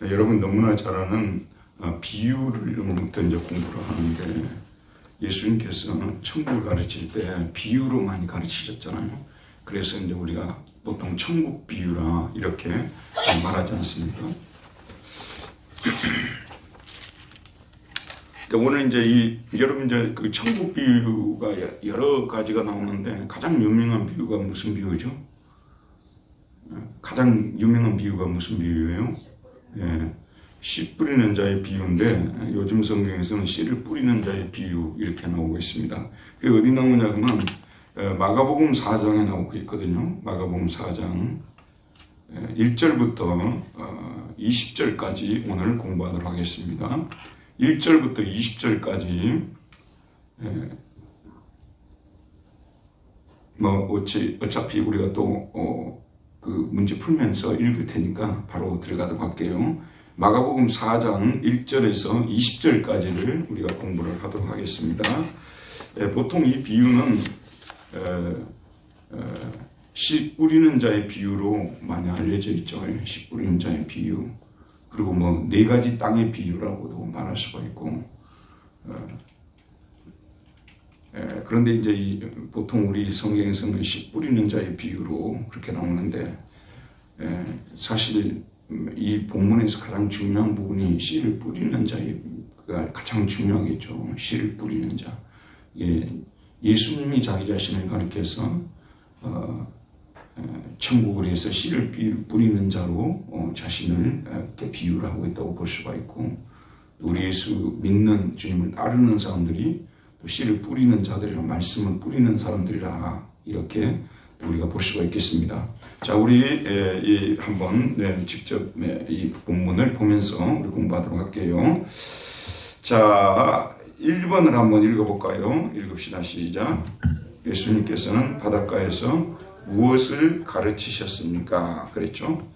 여러분 너무나 잘 아는 비유를부터 이제 공부를 하는데, 예수님께서 천국을 가르칠 때 비유로 많이 가르치셨잖아요. 그래서 이제 우리가 보통 천국 비유라 이렇게 말하지 않습니까? 오늘 이제 여러분 이제 그 천국 비유가 여러 가지가 나오는데, 가장 유명한 비유가 무슨 비유죠? 가장 유명한 비유가 무슨 비유예요? 예, 씨 뿌리는 자의 비유인데, 요즘 성경에서는 씨를 뿌리는 자의 비유 이렇게 나오고 있습니다. 그게 어디 나오냐 하면 마가복음 4장에 나오고 있거든요. 마가복음 4장 1절부터 20절까지 오늘 공부하도록 하겠습니다. 1절부터 20절까지 어차피 우리가 또 그 문제 풀면서 읽을 테니까 바로 들어가도록 할게요. 마가복음 4장 1절에서 20절까지를 우리가 공부를 하도록 하겠습니다. 보통 이 비유는 씨 뿌리는 자의 비유로 많이 알려져 있죠. 씨 뿌리는 자의 비유. 그리고 뭐 4가지 땅의 비유라고도 말할 수가 있고, 그런데 이제 보통 우리 성경에서는 씨 뿌리는 자의 비유로 그렇게 나오는데, 사실 이 본문에서 가장 중요한 부분이 씨를 뿌리는 자가 가장 중요하겠죠. 씨를 뿌리는 자. 예수님이 자기 자신을 가리켜서 천국을 위해서 씨를 뿌리는 자로 자신을 이렇게 비유를 하고 있다고 볼 수가 있고, 우리 예수 믿는 주님을 따르는 사람들이 또 씨를 뿌리는 자들이라, 말씀을 뿌리는 사람들이라, 이렇게 우리가 볼 수가 있겠습니다. 자, 우리 한번 직접 이 본문을 보면서 우리 공부하도록 할게요. 자, 1번을 한번 읽어볼까요? 읽읍시다. 시작. 예수님께서는 바닷가에서 무엇을 가르치셨습니까? 그랬죠?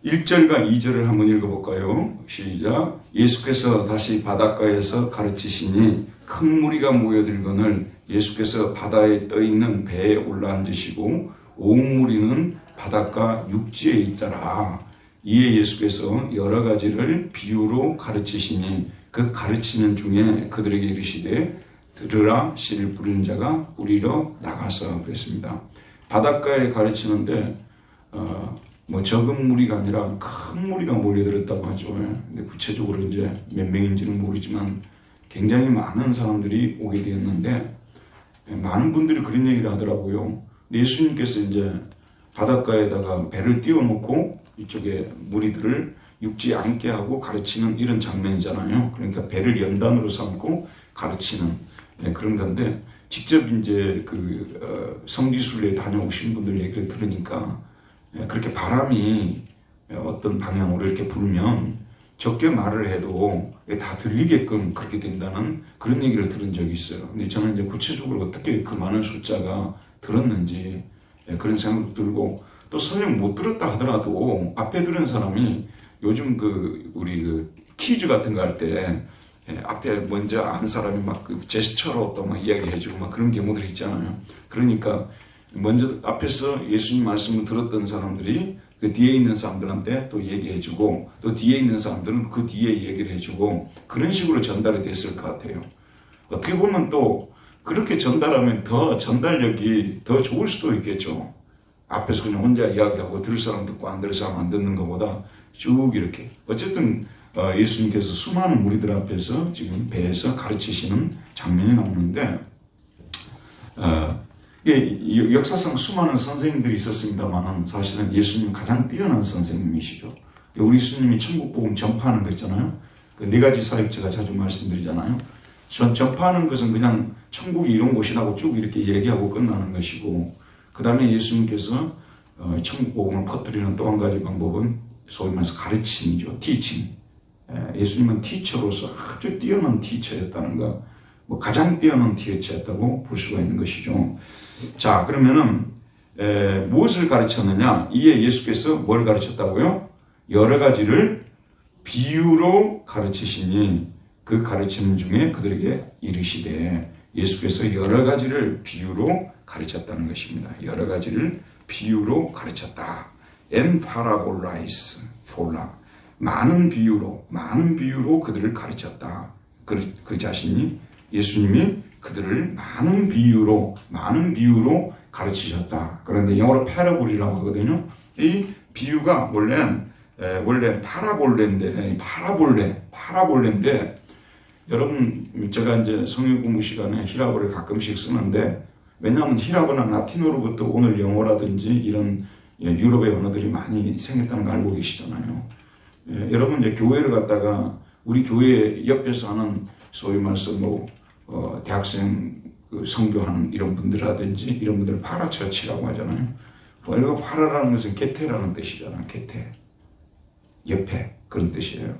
1절과 2절을 한번 읽어볼까요? 시작. 예수께서 다시 바닷가에서 가르치시니 큰 무리가 모여들거늘 예수께서 바다에 떠있는 배에 올라앉으시고 온 무리는 바닷가 육지에 있더라. 이에 예수께서 여러 가지를 비유로 가르치시니 그 가르치는 중에 그들에게 이르시되 들으라, 씨를 뿌리는 자가 뿌리러 나가서 그랬습니다. 바닷가에 가르치는데 적은 무리가 아니라 큰 무리가 몰려들었다고 하죠. 근데 구체적으로 이제 몇 명인지는 모르지만 굉장히 많은 사람들이 오게 되었는데, 많은 분들이 그런 얘기를 하더라고요. 예수님께서 이제 바닷가에다가 배를 띄워놓고 이쪽에 무리들을 육지에 앉게 하고 가르치는 이런 장면이잖아요. 그러니까 배를 연단으로 삼고 가르치는 그런 건데, 직접 이제 그 성지순례에 다녀오신 분들 얘기를 들으니까 그렇게 바람이 어떤 방향으로 이렇게 불면 적게 말을 해도 다 들리게끔 그렇게 된다는 그런 얘기를 들은 적이 있어요. 근데 저는 이제 구체적으로 어떻게 그 많은 숫자가 들었는지 그런 생각도 들고, 또 설령 못 들었다 하더라도 앞에 들은 사람이 요즘 우리 퀴즈 같은 거 할 때 앞에 먼저 안 사람이 막 그 제스처로 또 막 이야기해주고 막 그런 경우들이 있잖아요. 그러니까 먼저 앞에서 예수님 말씀을 들었던 사람들이 그 뒤에 있는 사람들한테 또 얘기해주고, 또 뒤에 있는 사람들은 그 뒤에 얘기를 해주고, 그런 식으로 전달이 됐을 것 같아요. 어떻게 보면 또 그렇게 전달하면 더 전달력이 더 좋을 수도 있겠죠. 앞에서 그냥 혼자 이야기하고 들을 사람 듣고 안 들을 사람 안 듣는 것보다 쭉 이렇게. 어쨌든 예수님께서 수많은 무리들 앞에서 지금 배에서 가르치시는 장면이 나오는데, 역사상 수많은 선생님들이 있었습니다만 사실은 예수님은 가장 뛰어난 선생님이시죠. 우리 예수님이 천국 복음 전파하는 거 있잖아요. 그 4가지 사역제가 자주 말씀드리잖아요. 전파하는 것은 그냥 천국이 이런 곳이라고 쭉 이렇게 얘기하고 끝나는 것이고, 그 다음에 예수님께서 천국 복음을 퍼뜨리는 또 한 가지 방법은 소위 말해서 가르침이죠. 티칭. 예수님은 티처로서 아주 뛰어난 티처였다는 거, 가장 뛰어난 티처였다고 볼 수가 있는 것이죠. 자, 그러면은 무엇을 가르쳤느냐? 이에 예수께서 뭘 가르쳤다고요? 여러 가지를 비유로 가르치시니 그 가르치는 중에 그들에게 이르시되, 예수께서 여러 가지를 비유로 가르쳤다는 것입니다. 여러 가지를 비유로 가르쳤다. 엔파라볼라이스 폴라 많은 비유로 그들을 가르쳤다. 그 자신이 예수님이 그들을 많은 비유로 가르치셨다. 그런데 영어로 패러볼이라고 하거든요. 이 비유가 원래 파라볼레인데 여러분 제가 이제 성경 공부 시간에 히라보를 가끔씩 쓰는데 왜냐하면 히라보나 라틴어로부터 오늘 영어라든지 이런 유럽의 언어들이 많이 생겼다는 걸 알고 계시잖아요. 여러분 이제 교회를 갔다가 우리 교회 옆에서 하는 소위 말해서 대학생 선교하는 이런 분들이라든지 이런 분들을 파라처치라고 하잖아요. 그리고 파라라는 것은 게테라는 뜻이잖아요. 게테. 옆에 그런 뜻이에요.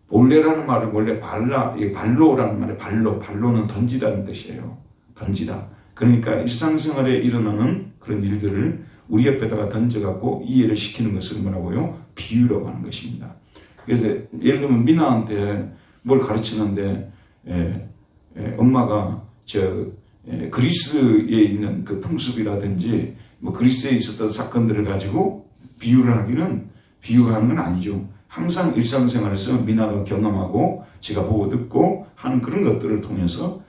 볼레라는 말은 원래 발로라는 말이 발로는 던지다는 뜻이에요. 던지다. 그러니까 일상생활에 일어나는 그런 일들을 우리 옆에다가 던져갖고 이해를 시키는 것을 뭐라고요? 비유라고 하는 것입니다. 그래서 예를 들면 미나한테 뭘 가르치는데 엄마가 그리스에 있는 그 풍습이라든지 그리스에 있었던 사건들을 가지고 비유하는 건 아니죠. 항상 일상생활에서 미나가 경험하고 제가 보고 듣고 하는 그런 것들을 통해서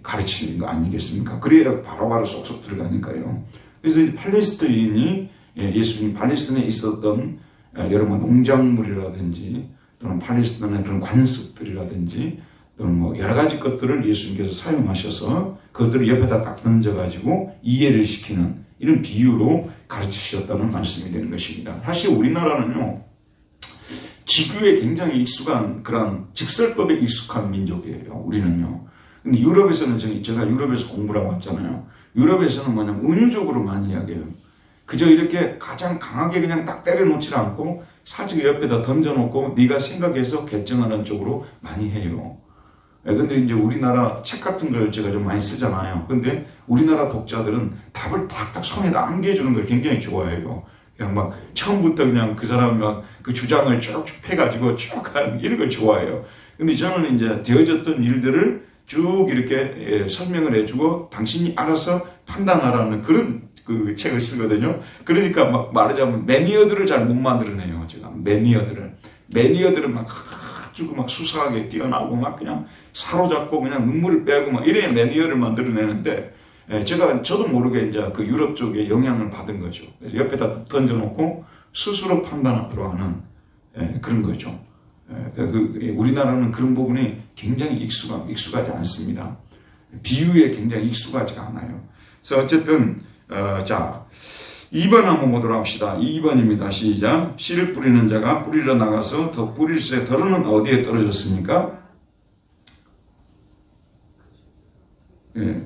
가르치는 거 아니겠습니까? 그래야 바로바로 쏙쏙 들어가니까요. 그래서 팔레스타인이 예수님 팔레스타인에 있었던 여러 농작물이라든지 또는 팔레스타인의 그런 관습들이라든지 또는 여러 가지 것들을 예수님께서 사용하셔서 그것들을 옆에다 딱 던져가지고 이해를 시키는 이런 비유로 가르치셨다는 말씀이 되는 것입니다. 사실 우리나라는요, 지규에 굉장히 익숙한 그런 직설법에 익숙한 민족이에요. 우리는요. 근데 유럽에서는 제가 유럽에서 공부를 하고 왔잖아요. 유럽에서는 뭐냐면 은유적으로 많이 이야기해요. 그저 이렇게 가장 강하게 그냥 딱 때려놓지 않고 사직 옆에다 던져놓고 네가 생각해서 결정하는 쪽으로 많이 해요. 근데 이제 우리나라 책 같은 걸 제가 좀 많이 쓰잖아요. 근데 우리나라 독자들은 답을 탁탁 손에다 안겨주는 걸 굉장히 좋아해요. 그냥 막 처음부터 그냥 그 사람 막 그 주장을 쭉쭉 펴가지고 쭉 하는 이런 걸 좋아해요. 근데 저는 이제 되어졌던 일들을 쭉 이렇게 설명을 해주고 당신이 알아서 판단하라는 그런 그 책을 쓰거든요. 그러니까 막 말하자면 매니어들을 잘 못 만들어내요. 제가 매니어들은 막 아주 막 수사하게 뛰어나고 막 그냥 사로잡고 그냥 눈물을 빼고 막 이래야 매니어를 만들어내는데 저도 모르게 이제 그 유럽 쪽에 영향을 받은 거죠. 그래서 옆에다 던져놓고 스스로 판단하도록 하는 그런 거죠. 우리나라는 그런 부분이 굉장히 익숙하지 않습니다. 비유에 굉장히 익숙하지가 않아요. 그래서 어쨌든 자 2번 한번 보도록 합시다. 2번입니다. 시작. 씨를 뿌리는 자가 뿌리러 나가서 더 뿌릴새 덜어는 어디에 떨어졌습니까?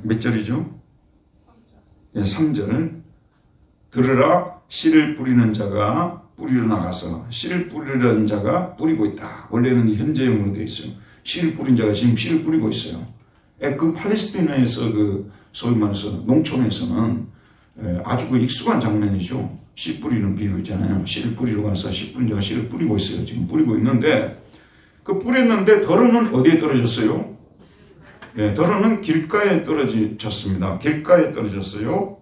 몇 절이죠? 3절. 들으라, 씨를 뿌리는 자가 뿌리러 나가서 씨를 뿌리는 자가 뿌리고 있다. 원래는 현재형으로 되어 있어요. 씨를 뿌린 자가 지금 씨를 뿌리고 있어요. 그 팔레스타인에서 소위 말해서 농촌에서는 아주 익숙한 장면이죠. 씨 뿌리는 비유 있잖아요. 씨를 뿌리러 가서 씨 뿌린 자가 씨를 뿌리고 있어요. 지금 뿌리고 있는데 그 뿌렸는데 덜어는 어디에 떨어졌어요? 덜어는 길가에 떨어졌습니다. 길가에 떨어졌어요.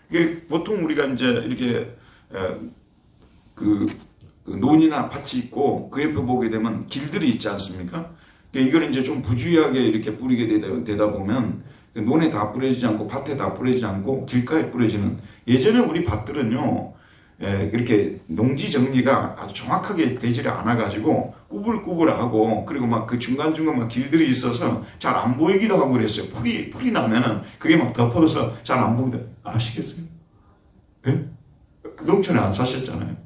이게 보통 우리가 이제 이렇게 그 논이나 밭이 있고 그 옆에 보게 되면 길들이 있지 않습니까? 이걸 이제 좀 부주의하게 이렇게 뿌리게 되다 보면 논에 다 뿌려지지 않고 밭에 다 뿌려지지 않고 길가에 뿌려지는 예전에 우리 밭들은요 이렇게 농지 정리가 아주 정확하게 되지를 않아가지고 꾸불꾸불하고 그리고 막 그 중간중간 막 길들이 있어서 잘 안 보이기도 하고 그랬어요. 풀이 나면은 그게 막 덮어서 잘 안 보이다. 아시겠어요? 예? 농촌에 안 사셨잖아요.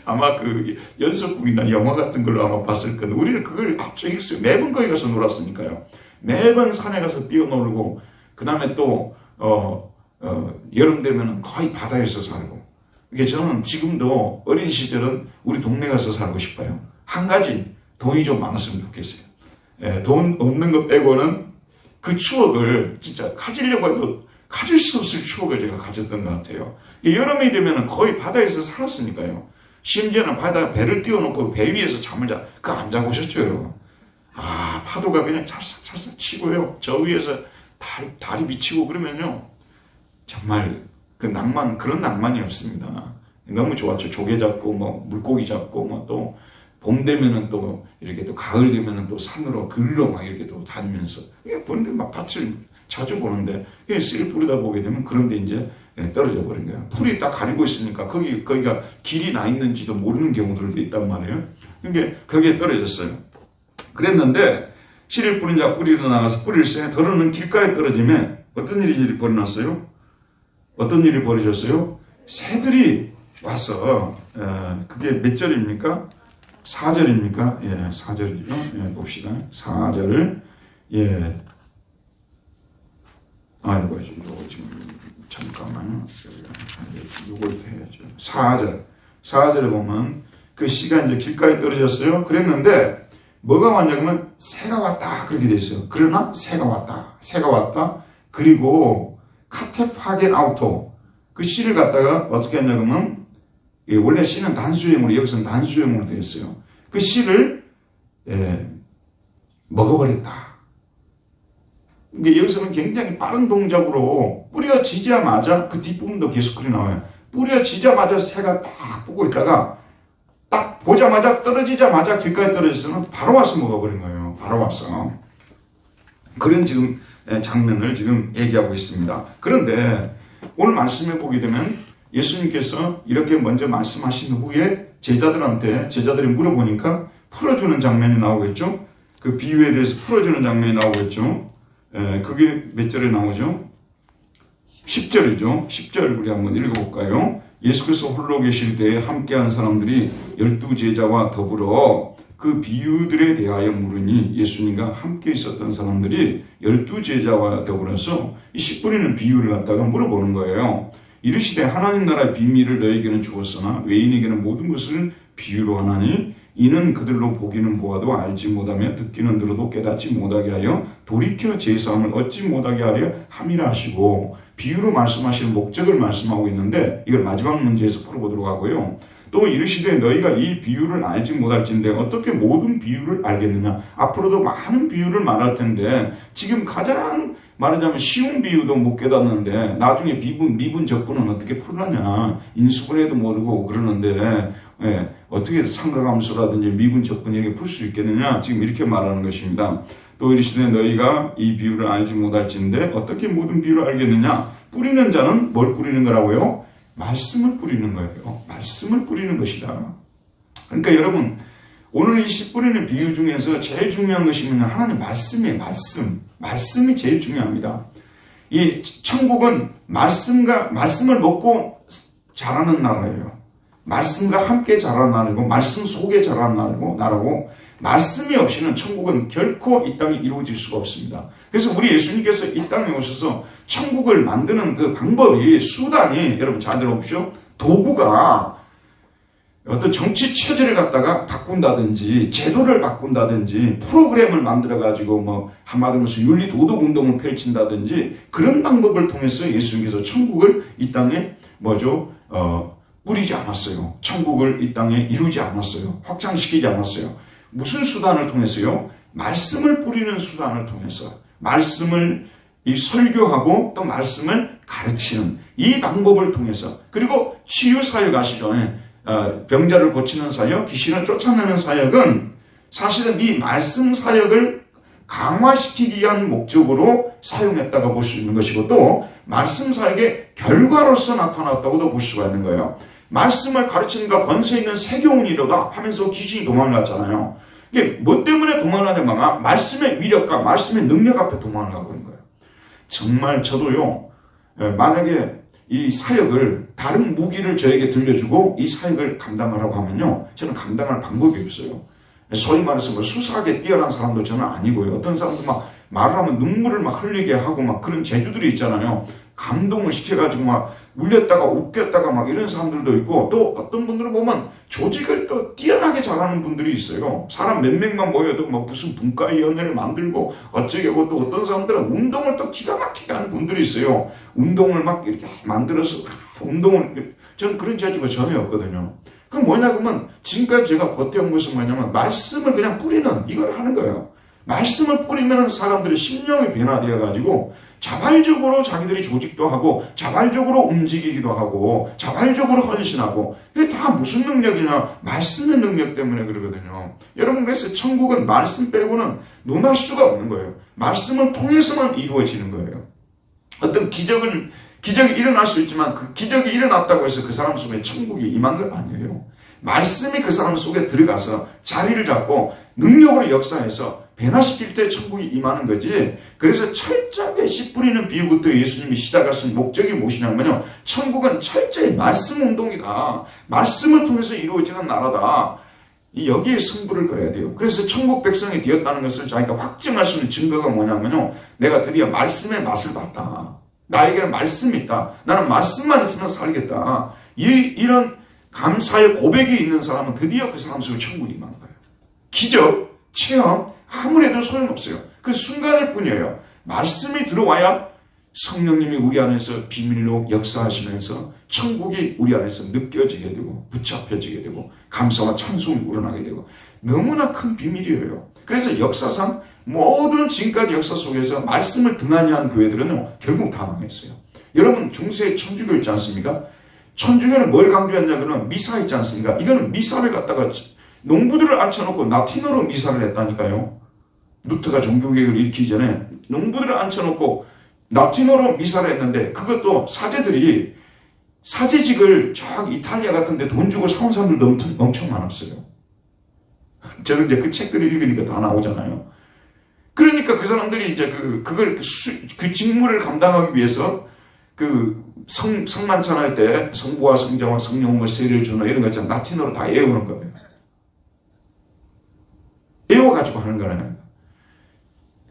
아마 그 연속국이나 영화 같은 걸로 아마 봤을 건데 우리는 그걸 아주 익숙해. 매번 거기 가서 놀았으니까요. 매번 산에 가서 뛰어놀고 그 다음에 또 여름 되면은 거의 바다에서 살고 이게 저는 지금도 어린 시절은 우리 동네 가서 살고 싶어요. 한 가지 돈이 좀 많았으면 좋겠어요. 돈 없는 것 빼고는 그 추억을 진짜 가지려고 해도 가질 수 없을 추억을 제가 가졌던 것 같아요. 여름이 되면은 거의 바다에서 살았으니까요. 심지어는 바다에 배를 띄워놓고 배 위에서 잠을 그거 안 자보셨죠, 여러분? 파도가 그냥 찰싹찰싹 치고요. 저 위에서 달이 비치고 그러면요. 정말 그런 낭만이 없습니다. 너무 좋았죠. 조개 잡고 뭐 물고기 잡고 뭐 또 봄 되면은 또 이렇게 또 가을 되면은 또 산으로 글로 막 이렇게 또 다니면서 이게 보는데 막 밭을 자주 보는데 씨를 뿌리다 보게 되면 그런데 이제 떨어져 버린 거야. 풀이 딱 가리고 있으니까 거기가 길이 나 있는지도 모르는 경우들도 있단 말이에요. 그러니까 거기에 떨어졌어요. 그랬는데 씨를 뿌린 자 뿌리로 나가서 뿌릴새 더러는 길가에 떨어지면 어떤 일이 벌어졌어요? 어떤 일이 벌어졌어요? 새들이 와서 그게 몇 절입니까? 4절입니까? 예, 4절이죠. 예, 봅시다. 4절. 예. 아이고, 이거 지금 잠깐만요. 이걸 해야죠. 4절에 보면 그 씨가 이제 길가에 떨어졌어요. 그랬는데 뭐가 왔냐면 새가 왔다 그렇게 돼 있어요. 그러나 새가 왔다. 그리고 카테파겐 아우토 그 씨를 갖다가 어떻게 했냐면 원래 씨는 단수형으로 여기서는 단수형으로 되어 있어요. 그 씨를 먹어버렸다. 여기서는 굉장히 빠른 동작으로 뿌려지자마자 그 뒷부분도 계속 그리 나와요. 뿌려지자마자 새가 딱 보고 있다가 딱 보자마자 떨어지자마자 길가에 떨어졌으면 바로 와서 먹어버린 거예요. 바로 와서. 그런 지금 장면을 지금 얘기하고 있습니다. 그런데 오늘 말씀해 보게 되면 예수님께서 이렇게 먼저 말씀하신 후에 제자들이 물어보니까 풀어주는 장면이 나오겠죠. 그 비유에 대해서 풀어주는 장면이 나오겠죠. 그게 몇 절에 나오죠? 10절이죠. 10절 우리 한번 읽어볼까요? 예수께서 홀로 계실 때에 함께한 사람들이 12제자와 더불어 그 비유들에 대하여 물으니 예수님과 함께 있었던 사람들이 12제자와 더불어서 이 씨 뿌리는 비유를 갖다가 물어보는 거예요. 이르시되 하나님 나라의 비밀을 너에게는 주었으나 외인에게는 모든 것을 비유로 하나니 이는 그들로 보기는 보아도 알지 못하며 듣기는 들어도 깨닫지 못하게 하여 돌이켜 제사함을 얻지 못하게 하려 함이라 하시고 비유로 말씀하시는 목적을 말씀하고 있는데 이걸 마지막 문제에서 풀어보도록 하고요. 또 이르시되 너희가 이 비유를 알지 못할진데 어떻게 모든 비유를 알겠느냐. 앞으로도 많은 비유를 말할 텐데 지금 가장 말하자면 쉬운 비유도 못 깨닫는데 나중에 미분 적분은 어떻게 풀느냐. 인수분해도 모르고 그러는데 어떻게 삼각함수라든지 미분 적분 이렇게 풀 수 있겠느냐. 지금 이렇게 말하는 것입니다. 또 이르시되 너희가 이 비유를 알지 못할진데 어떻게 모든 비유를 알겠느냐. 뿌리는 자는 뭘 뿌리는 거라고요? 말씀을 뿌리는 거예요. 말씀을 뿌리는 것이다. 그러니까 여러분 오늘 이 씨 뿌리는 비유 중에서 제일 중요한 것이 뭐냐. 하나님 말씀이에요. 말씀이 제일 중요합니다. 이 천국은 말씀을 먹고 자라는 나라예요. 말씀과 함께 자라는 나라고 말씀 속에 자라는 나라고 말씀이 없이는 천국은 결코 이 땅에 이루어질 수가 없습니다. 그래서 우리 예수님께서 이 땅에 오셔서 천국을 만드는 그 방법이 수단이 여러분 잘 들어보십시오. 도구가 어떤 정치 체제를 갖다가 바꾼다든지 제도를 바꾼다든지 프로그램을 만들어가지고 뭐 한마디로 윤리 도덕 운동을 펼친다든지 그런 방법을 통해서 예수님께서 천국을 이 땅에 뿌리지 않았어요. 천국을 이 땅에 이루지 않았어요. 확장시키지 않았어요. 무슨 수단을 통해서요? 말씀을 뿌리는 수단을 통해서 말씀을 설교하고 또 말씀을 가르치는 이 방법을 통해서 그리고 치유사역 아시죠? 병자를 고치는 사역, 귀신을 쫓아내는 사역은 사실은 이 말씀 사역을 강화시키기 위한 목적으로 사용했다고 볼 수 있는 것이고 또 말씀 사역의 결과로서 나타났다고도 볼 수가 있는 거예요. 말씀을 가르치는가 권세 있는 세교훈이로다 하면서 귀신이 도망갔잖아요. 이게 뭐 때문에 도망가냐면 말씀의 위력과 말씀의 능력 앞에 도망가고 있는 거예요. 정말 저도요. 만약에 이 사역을 다른 무기를 저에게 들려주고 이 사역을 감당하라고 하면요. 저는 감당할 방법이 없어요. 소위 말해서 뭐 수사하게 뛰어난 사람도 저는 아니고요. 어떤 사람도 막 말을 하면 눈물을 막 흘리게 하고 막 그런 재주들이 있잖아요. 감동을 시켜가지고 막 울렸다가 웃겼다가 막 이런 사람들도 있고 또 어떤 분들은 보면 조직을 또 뛰어나게 잘하는 분들이 있어요. 사람 몇 명만 모여도 막 무슨 분과위원회를 만들고 어쩌고 또 어떤 사람들은 운동을 또 기가 막히게 하는 분들이 있어요. 운동을 막 이렇게 만들어서 저는 그런 재주가 전혀 없거든요. 그럼 뭐냐 그러면 지금까지 제가 버텨온 것은 뭐냐면 말씀을 그냥 뿌리는 이걸 하는 거예요. 말씀을 뿌리면 사람들의 심령이 변화되어 가지고 자발적으로 자기들이 조직도 하고 자발적으로 움직이기도 하고 자발적으로 헌신하고 이게 다 무슨 능력이냐? 말씀의 능력 때문에 그러거든요. 여러분 그래서 천국은 말씀 빼고는 논할 수가 없는 거예요. 말씀을 통해서만 이루어지는 거예요. 어떤 기적이 일어날 수 있지만 그 기적이 일어났다고 해서 그 사람 속에 천국이 임한 건 아니에요. 말씀이 그 사람 속에 들어가서 자리를 잡고 능력으로 역사해서 변화시킬 때 천국이 임하는 거지. 그래서 철저하게 씨 뿌리는 비유부터 예수님이 시작하신 목적이 무엇이냐면요. 천국은 철저히 말씀 운동이다. 말씀을 통해서 이루어지는 나라다. 여기에 승부를 걸어야 돼요. 그래서 천국 백성이 되었다는 것을 자기가 확증할 수 있는 증거가 뭐냐면요. 내가 드디어 말씀의 맛을 봤다. 나에게는 말씀이 있다. 나는 말씀만 있으면 살겠다. 이런 감사의 고백이 있는 사람은 드디어 그 사람 속에 천국이 임하는 거예요. 기적, 체험, 아무래도 소용없어요. 그 순간일 뿐이에요. 말씀이 들어와야 성령님이 우리 안에서 비밀로 역사하시면서 천국이 우리 안에서 느껴지게 되고 붙잡혀지게 되고 감사와 찬송이 우러나게 되고 너무나 큰 비밀이에요. 그래서 역사상 모든 지금까지 역사 속에서 말씀을 등한히 한 교회들은 결국 다 망했어요. 여러분 중세의 천주교 있지 않습니까? 천주교는 뭘 강조했냐 그러면 미사 있지 않습니까? 이거는 미사를 갖다가 농부들을 앉혀놓고 라틴어로 미사를 했다니까요. 루터가 종교개혁을 일으키기 전에 농부들을 앉혀놓고 라틴어로 미사를 했는데 그것도 사제들이 사제직을 저 이탈리아 같은 데 돈 주고 사온 사람들도 엄청 많았어요. 저는 이제 그 책들을 읽으니까 다 나오잖아요. 그러니까 그 사람들이 이제 그 직무를 감당하기 위해서 성만찬할 때 성부와 성자와 성령과 세례를 주는 이런 거 있잖아요. 라틴어로 다 외우는 거예요. 외워가지고 하는 거예요.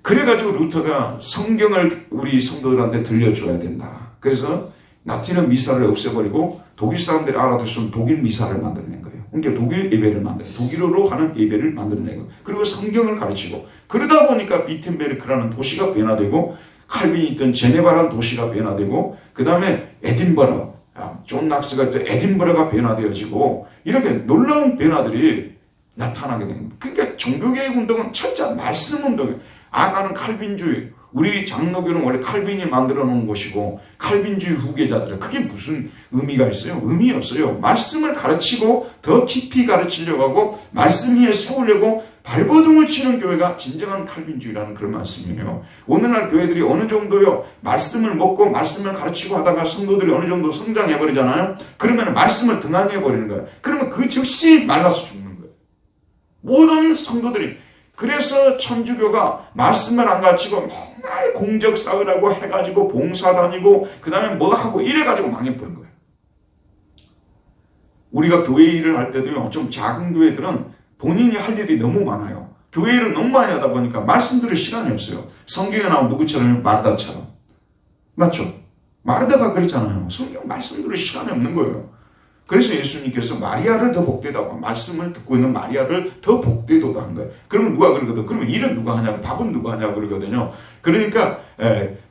그래가지고 루터가 성경을 우리 성도들한테 들려줘야 된다. 그래서 라틴어 미사를 없애버리고 독일 사람들이 알아들 수 있는 독일 미사를 만들어낸 거예요. 그러니까 독일 예배를 만들어요. 독일어로 하는 예배를 만들어낸 거예요. 그리고 성경을 가르치고 그러다 보니까 비텐베르크라는 도시가 변화되고 칼빈이 있던 제네바라는 도시가 변화되고 그 다음에 에딘버러, 존 낙스가 있던 에딘버러가 변화되어지고 이렇게 놀라운 변화들이 나타나게 된 겁니다. 그러니까 종교개혁 운동은 철저한 말씀 운동이에요. 나는 칼빈주의, 우리 장로교는 원래 칼빈이 만들어 놓은 곳이고 칼빈주의 후계자들은 그게 무슨 의미가 있어요? 의미 없어요. 말씀을 가르치고 더 깊이 가르치려고 하고 말씀 위에 세우려고 발버둥을 치는 교회가 진정한 칼빈주의라는 그런 말씀이에요. 오늘날 교회들이 어느 정도요 말씀을 먹고 말씀을 가르치고 하다가 성도들이 어느 정도 성장해버리잖아요. 그러면 말씀을 등한해버리는 거예요. 그러면 그 즉시 말라서 죽는 거예요. 모든 성도들이. 그래서 천주교가 말씀을 안 가르치고 맨날 공적 쌓으라고 해가지고 봉사 다니고 그 다음에 뭐 하고 이래가지고 망해버린 거예요. 우리가 교회 일을 할 때도요 좀 작은 교회들은 본인이 할 일이 너무 많아요. 교회 일을 너무 많이 하다 보니까 말씀 들을 시간이 없어요. 성경에 나온 누구처럼? 마르다처럼. 맞죠? 마르다가 그랬잖아요. 성경 말씀 들을 시간이 없는 거예요. 그래서 예수님께서 마리아를 더 복되다고 말씀을 듣고 있는 마리아를 더 복되도다 한 거예요. 그러면 누가 그러거든? 그러면 일은 누가 하냐고 밥은 누가 하냐고 그러거든요. 그러니까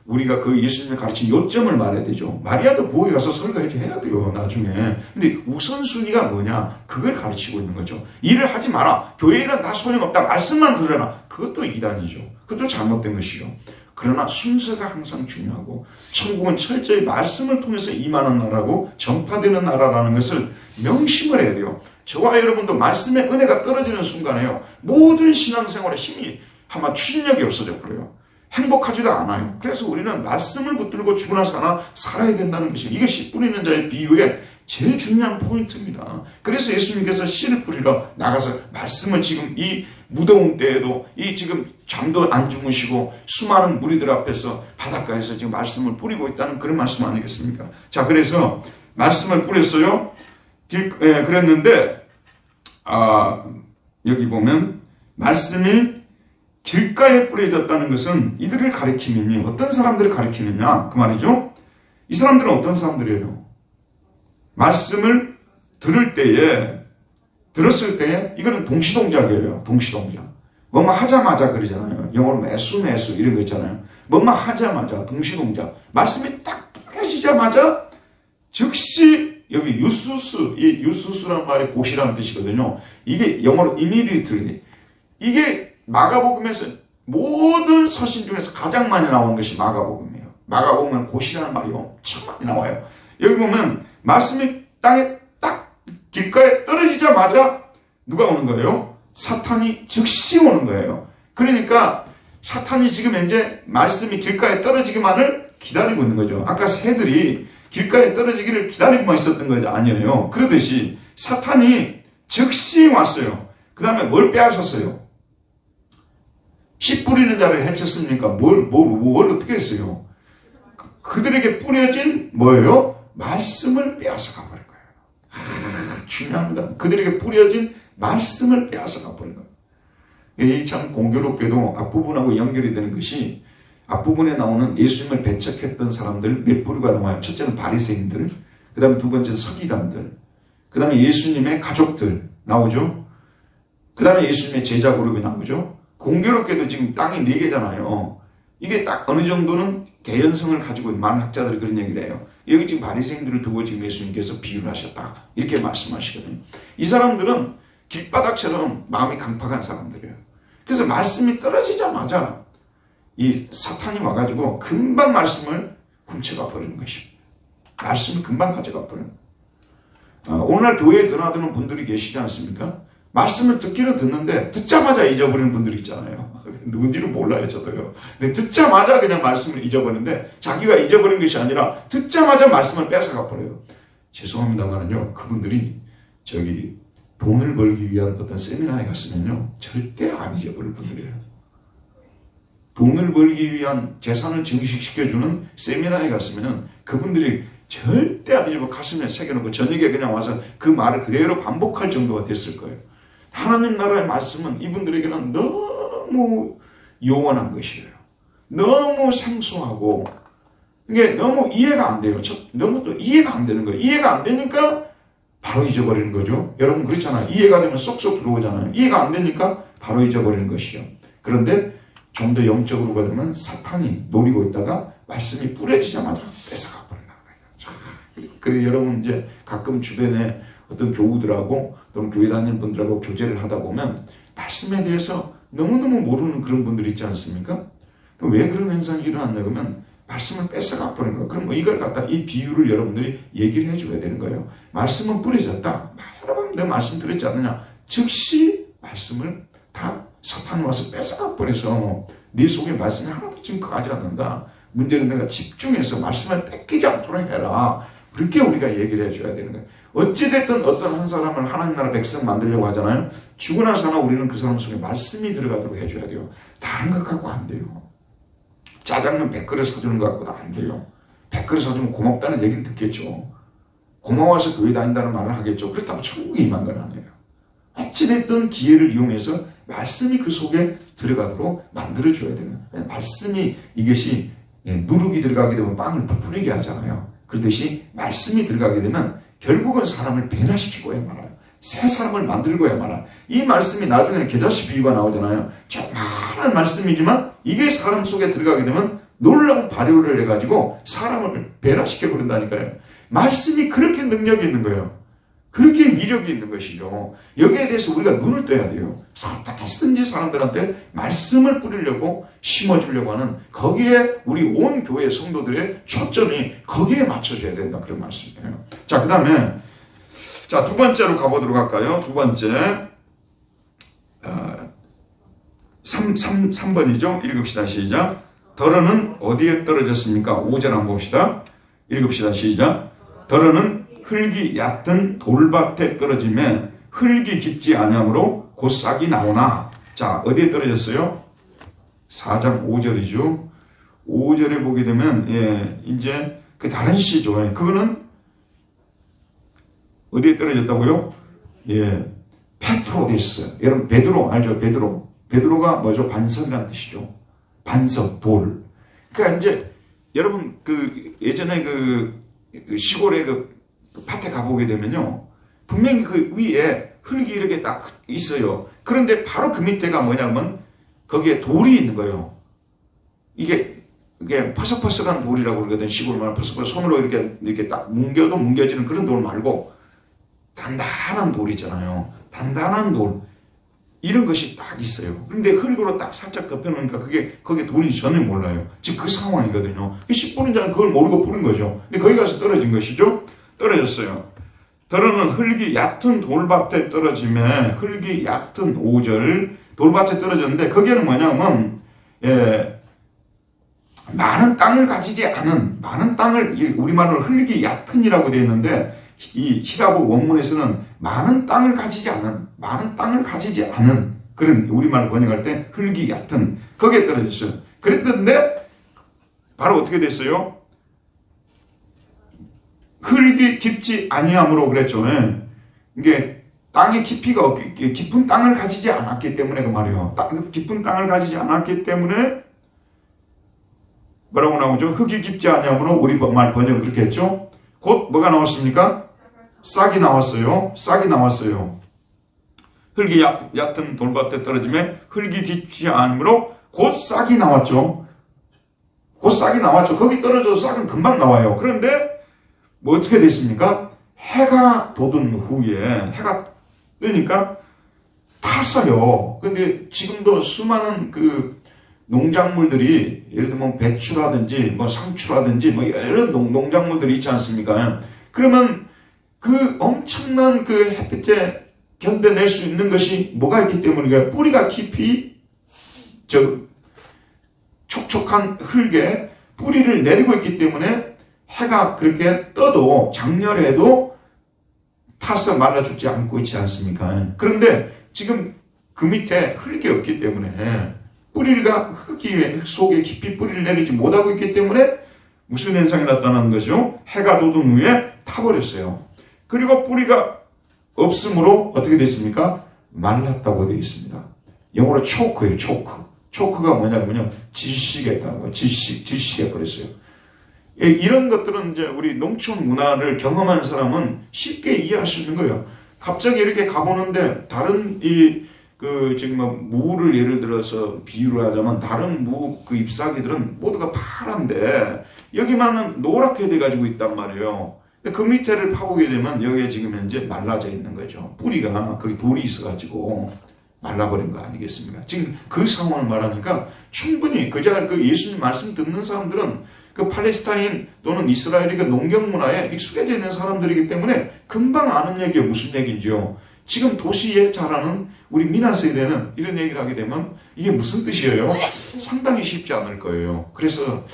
우리가 그 예수님이 가르친 요점을 말해야 되죠. 마리아도 부엌에 가서 설거지 해야 돼요 나중에. 근데 우선순위가 뭐냐? 그걸 가르치고 있는 거죠. 일을 하지 마라. 교회 일은 다 소용없다. 말씀만 들어라. 그것도 이단이죠. 그것도 잘못된 것이죠. 그러나 순서가 항상 중요하고 천국은 철저히 말씀을 통해서 임하는 나라고 전파되는 나라라는 것을 명심을 해야 돼요. 저와 여러분도 말씀의 은혜가 떨어지는 순간에요. 모든 신앙생활에 힘이 아마 추진력이 없어져 버려요. 행복하지도 않아요. 그래서 우리는 말씀을 붙들고 죽으나 사나 살아야 된다는 것이 이것이 뿌리는 자의 비유의 제일 중요한 포인트입니다. 그래서 예수님께서 씨를 뿌리러 나가서 말씀을 지금 이 무더운 때에도 이 지금 잠도 안 주무시고 수많은 무리들 앞에서 바닷가에서 지금 말씀을 뿌리고 있다는 그런 말씀 아니겠습니까? 자, 그래서 말씀을 뿌렸어요. 그랬는데 여기 보면 말씀이 길가에 뿌려졌다는 것은 이들을 가리키느니 어떤 사람들을 가리키느냐 그 말이죠. 이 사람들은 어떤 사람들이에요? 말씀을 들었을 때에 이거는 동시동작이에요. 동시동작. 뭐뭐 하자마자 그러잖아요. 영어로 매수 이런 거 있잖아요. 뭐뭐 하자마자 동시동작. 말씀이 딱 뿌려지자마자 즉시 여기 유수수, 이 유수수란 말이 곧이라는 뜻이거든요. 이게 영어로 immediately. 이게 마가복음에서 모든 서신 중에서 가장 많이 나온 것이 마가복음이에요. 막아보면 곧이라는 말이 엄청 많이 나와요. 여기 보면 말씀이 땅에 딱 길가에 떨어지자마자 누가 오는 거예요? 사탄이 즉시 오는 거예요. 그러니까 사탄이 지금 현재 말씀이 길가에 떨어지기만을 기다리고 있는 거죠. 아까 새들이 길가에 떨어지기를 기다리고만 있었던 거죠. 아니에요. 그러듯이 사탄이 즉시 왔어요. 그 다음에 뭘 빼앗았어요? 씨 뿌리는 자를 해쳤습니까? 뭘 어떻게 했어요? 그들에게 뿌려진 뭐예요? 말씀을 빼앗아 가버린 거예요. 중요합니다. 그들에게 뿌려진 말씀을 빼앗아 가버린 거예요. 이 참 공교롭게도 앞부분하고 연결이 되는 것이 앞부분에 나오는 예수님을 배척했던 사람들 몇 부류가 나와요. 첫째는 바리새인들, 그 다음에 두 번째는 서기관들, 그 다음에 예수님의 가족들 나오죠. 그 다음에 예수님의 제자 그룹이 나오죠. 공교롭게도 지금 땅이 4개잖아요. 이게 딱 어느 정도는 개연성을 가지고 있는 많은 학자들이 그런 얘기를 해요. 여기 지금 바리새인들을 두고 지금 예수님께서 비유를 하셨다. 이렇게 말씀하시거든요. 이 사람들은 길바닥처럼 마음이 강팍한 사람들이에요. 그래서 말씀이 떨어지자마자 이 사탄이 와가지고 금방 말씀을 훔쳐가 버리는 것입니다. 말씀을 금방 가져가 버리는 거예요. 오늘날 교회에 드나드는 분들이 계시지 않습니까? 말씀을 듣기는 듣는데 듣자마자 잊어버리는 분들이 있잖아요. 누군지는 몰라요, 저도요. 근데 듣자마자 그냥 말씀을 잊어버리는데 자기가 잊어버린 것이 아니라 듣자마자 말씀을 뺏어가 버려요. 죄송합니다만은요, 그분들이 돈을 벌기 위한 어떤 세미나에 갔으면요, 절대 안 잊어버릴 분들이에요. 돈을 벌기 위한 재산을 증식시켜주는 세미나에 갔으면 그분들이 절대 안 잊어버리고 가슴에 새겨놓고 저녁에 그냥 와서 그 말을 그대로 반복할 정도가 됐을 거예요. 하나님 나라의 말씀은 이분들에게는 너무 요원한 것이에요. 너무 생소하고 이게 너무 이해가 안 돼요. 너무 또 이해가 안 되는 거예요. 이해가 안 되니까 바로 잊어버리는 거죠. 여러분 그렇잖아요. 이해가 되면 쏙쏙 들어오잖아요. 이해가 안 되니까 바로 잊어버리는 것이요. 그런데 좀 더 영적으로 가면 사탄이 노리고 있다가 말씀이 뿌려지자마자 뺏어가 버린다는 거예요. 그래서 여러분 이제 가끔 주변에 어떤 교우들하고 또는 교회 다니는 분들하고 교제를 하다 보면 말씀에 대해서 너무너무 모르는 그런 분들이 있지 않습니까? 왜 그런 현상이 일어났냐 그러면 말씀을 뺏어가 버린 거예요. 그럼 이걸 갖다 이 비유를 여러분들이 얘기를 해줘야 되는 거예요. 말씀은 뿌려졌다. 여러분 내 말씀 들었지 않느냐? 즉시 말씀을 다 사탄이 와서 뺏어가 버려서 네 속에 말씀이 하나도 증거하지 않는다. 문제는 내가 집중해서 말씀을 뺏기지 않도록 해라. 그렇게 우리가 얘기를 해줘야 되는 거예요. 어찌됐든 어떤 한 사람을 하나님 나라 백성 만들려고 하잖아요. 죽으나 사나 우리는 그 사람 속에 말씀이 들어가도록 해줘야 돼요. 다른 것 갖고 안 돼요. 짜장면 100그릇 사주는 것 갖고도 안 돼요. 100그릇 사주면 고맙다는 얘기는 듣겠죠. 고마워서 교회 다닌다는 말을 하겠죠. 그렇다고 천국에 임한 건 아니에요. 어찌됐든 기회를 이용해서 말씀이 그 속에 들어가도록 만들어줘야 되는 거예요. 말씀이 이것이 누룩이 들어가게 되면 빵을 부풀리게 하잖아요. 그러듯이 말씀이 들어가게 되면 결국은 사람을 변화시키고야 말아요. 새 사람을 만들고야 말아요. 이 말씀이 나중에는 겨자씨 비유가 나오잖아요. 조그마한 말씀이지만 이게 사람 속에 들어가게 되면 놀라운 발효를 해가지고 사람을 변화시켜버린다니까요. 말씀이 그렇게 능력이 있는 거예요. 그렇게 위력이 있는 것이죠. 여기에 대해서 우리가 눈을 떠야 돼요. 어떻게 해서든지 사람들한테 말씀을 뿌리려고 심어주려고 하는 거기에 우리 온 교회 성도들의 초점이 거기에 맞춰져야 된다. 그런 말씀이에요. 자, 그 다음에 자, 두 번째로 가보도록 할까요? 두 번째 3번이죠. 읽읍시다. 시작. 더러는 어디에 떨어졌습니까? 5절 한번 봅시다. 읽읍시다. 시작. 더러는 흙이 얕은 돌밭에 떨어지면 흙이 깊지 아니하므로 곧 싹이 나오나. 자, 어디에 떨어졌어요? 4장 5절이죠. 5절에 보게 되면 이제 그 다른 시죠. 그거는 어디에 떨어졌다고요? 페트로데스. 여러분 베드로 알죠? 베드로가 뭐죠? 반석이라는 뜻이죠. 반석, 돌. 그러니까 이제 여러분 그 예전에 그 시골에 그 밭에 가보게 되면요, 분명히 그 위에 흙이 이렇게 딱 있어요. 그런데 바로 그 밑에가 뭐냐면 거기에 돌이 있는 거예요. 이게 퍼석퍼석한 돌이라고 그러거든. 시골 말로 퍼석퍼석 손으로 이렇게 딱 뭉겨도 뭉겨지는 그런 돌 말고 단단한 돌 있잖아요. 단단한 돌. 이런 것이 딱 있어요. 그런데 흙으로 딱 살짝 덮여놓으니까 거기에 돌이 전혀 몰라요. 지금 그 상황이거든요. 씨 뿌린 자는 그걸 모르고 뿌린 거죠. 근데 거기 가서 떨어진 것이죠. 떨어졌어요. 더러는 흙이 얕은 돌밭에 떨어짐에, 흙이 얕은 5절 돌밭에 떨어졌는데, 거기에는 뭐냐면 많은 땅을 가지지 않은, 많은 땅을, 우리말로 흙이 얕은이라고 되어 있는데, 이 히라보 원문에서는 많은 땅을 가지지 않은, 많은 땅을 가지지 않은, 그런 우리말로 번역할 때 흙이 얕은, 거기에 떨어졌어요. 그랬는데 바로 어떻게 됐어요? 흙이 깊지 아니함으로 그랬죠. 이게 땅의 깊이가 없기, 깊은 땅을 가지지 않았기 때문에 그 말이에요. 깊은 땅을 가지지 않았기 때문에 뭐라고 나오죠? 흙이 깊지 아니함으로, 우리 말 번역을 그렇게 했죠. 곧 뭐가 나왔습니까? 싹이 나왔어요. 싹이 나왔어요. 흙이 얕은 돌밭에 떨어지면 흙이 깊지 않으므로 곧 싹이 나왔죠. 곧 싹이 나왔죠. 거기 떨어져서 싹은 금방 나와요. 그런데 뭐 어떻게 됐습니까? 해가 돋은 후에, 해가 뜨니까 탔어요. 근데 지금도 수많은 그 농작물들이, 예를 들면 배추라든지 뭐 상추라든지 뭐 여러 농작물들이 있지 않습니까? 그러면 그 엄청난 그 햇빛에 견뎌낼 수 있는 것이 뭐가 있기 때문인가요? 뿌리가 깊이 촉촉한 흙에 뿌리를 내리고 있기 때문에 해가 그렇게 떠도 장렬해도 타서 말라 죽지 않고 있지 않습니까? 그런데 지금 그 밑에 흙이 없기 때문에, 뿌리가 흙 속에 깊이 뿌리를 내리지 못하고 있기 때문에 무슨 현상이 나타나는 거죠? 해가 돋은 후에 타버렸어요. 그리고 뿌리가 없으므로 어떻게 됐습니까? 말랐다고 되어 있습니다. 영어로 초크예요. 초크가 뭐냐면요, 질식했다고, 질식해버렸어요. 이런 것들은 이제 우리 농촌 문화를 경험한 사람은 쉽게 이해할 수 있는 거예요. 갑자기 이렇게 가보는데 다른 지금 뭐 무를 예를 들어서 비유를 하자면, 다른 무 그 잎사귀들은 모두가 파란데 여기만은 노랗게 돼가지고 있단 말이에요. 그 밑에를 파보게 되면 여기에 지금 현재 말라져 있는 거죠. 뿌리가 거기 돌이 있어가지고 말라버린 거 아니겠습니까? 지금 그 상황을 말하니까 충분히 그 예수님 말씀 듣는 사람들은 그 팔레스타인 또는 이스라엘의 그 농경 문화에 익숙해져 있는 사람들이기 때문에 금방 아는 얘기예요. 무슨 얘기인지요. 지금 도시에 자라는 우리 미나 세대는 이런 얘기를 하게 되면 이게 무슨 뜻이에요? 상당히 쉽지 않을 거예요. 그래서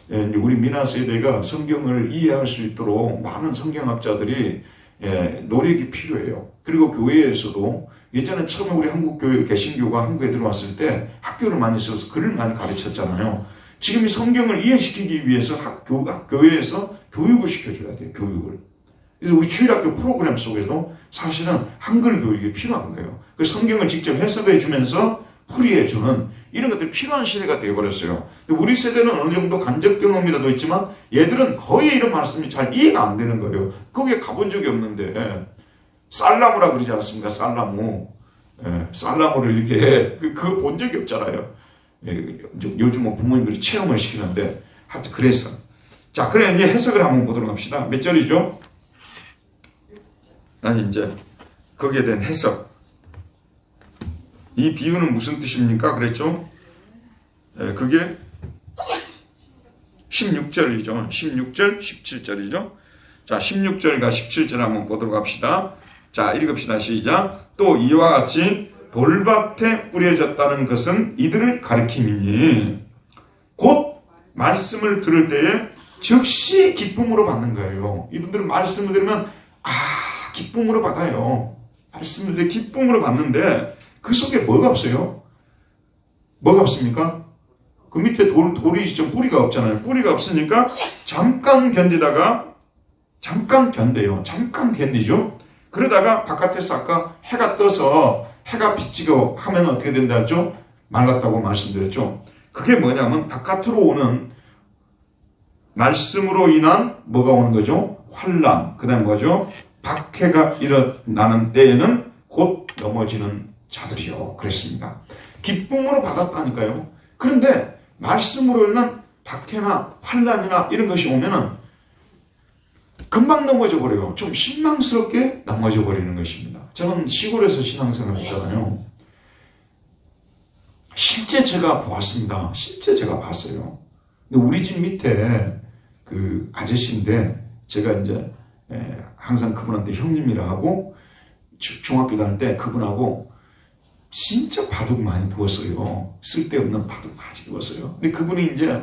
우리 미나 세대가 성경을 이해할 수 있도록 많은 성경학자들이 노력이 필요해요. 그리고 교회에서도 예전에 처음에 우리 한국교회 개신교가 한국에 들어왔을 때 학교를 많이 써서 글을 많이 가르쳤잖아요. 지금 이 성경을 이해시키기 위해서 교회에서 교육을 시켜줘야 돼요. 교육을. 그래서 우리 주일학교 프로그램 속에도 사실은 한글 교육이 필요한 거예요. 그 성경을 직접 해석해 주면서 풀이해 주는 이런 것들이 필요한 시대가 되어버렸어요. 우리 세대는 어느 정도 간접 경험이라도 있지만 얘들은 거의 이런 말씀이 잘 이해가 안 되는 거예요. 거기에 가본 적이 없는데 쌀나무라 그러지 않습니까? 쌀나무. 쌀나무를 이렇게 그거 본 적이 없잖아요. 요즘 뭐 부모님들이 체험을 시키는데 하여튼 그래서 자, 그래 이제 해석을 한번 보도록 합시다. 몇 절이죠? 아니 이제 거기에 대한 해석. 이 비유는 무슨 뜻입니까? 그랬죠? 그게 16절이죠. 16절, 17절이죠. 자, 16절과 17절 한번 보도록 합시다. 자, 읽읍시다. 시작. 또 이와 같이 돌밭에 뿌려졌다는 것은 이들을 가리킴이니 곧 말씀을 들을 때에 즉시 기쁨으로 받는 거예요. 이분들은 말씀을 들으면 기쁨으로 받아요. 말씀을 들을 때 기쁨으로 받는데 그 속에 뭐가 없어요? 뭐가 없습니까? 그 밑에 돌이 좀 뿌리가 없잖아요. 뿌리가 없으니까 잠깐 견디다가 잠깐 견뎌요. 잠깐 견디죠. 그러다가 바깥에서 아까 해가 떠서 해가 비치고 하면 어떻게 된다 했죠? 말랐다고 말씀드렸죠. 그게 뭐냐면 바깥으로 오는 말씀으로 인한 뭐가 오는 거죠? 환난. 그 다음에 뭐죠? 박해가 일어나는 때에는 곧 넘어지는 자들이요. 그랬습니다. 기쁨으로 받았다니까요. 그런데 말씀으로 인한 박해나 환난이나 이런 것이 오면은 금방 넘어져 버려요. 좀 실망스럽게 넘어져 버리는 것입니다. 저는 시골에서 신앙생활 했잖아요. 실제 제가 보았습니다. 실제 제가 봤어요. 근데 우리 집 밑에 그 아저씨인데 제가 이제 항상 그분한테 형님이라 하고 중학교 다닐 때 그분하고 진짜 바둑 많이 두었어요. 쓸데없는 바둑 많이 두었어요. 근데 그분이 이제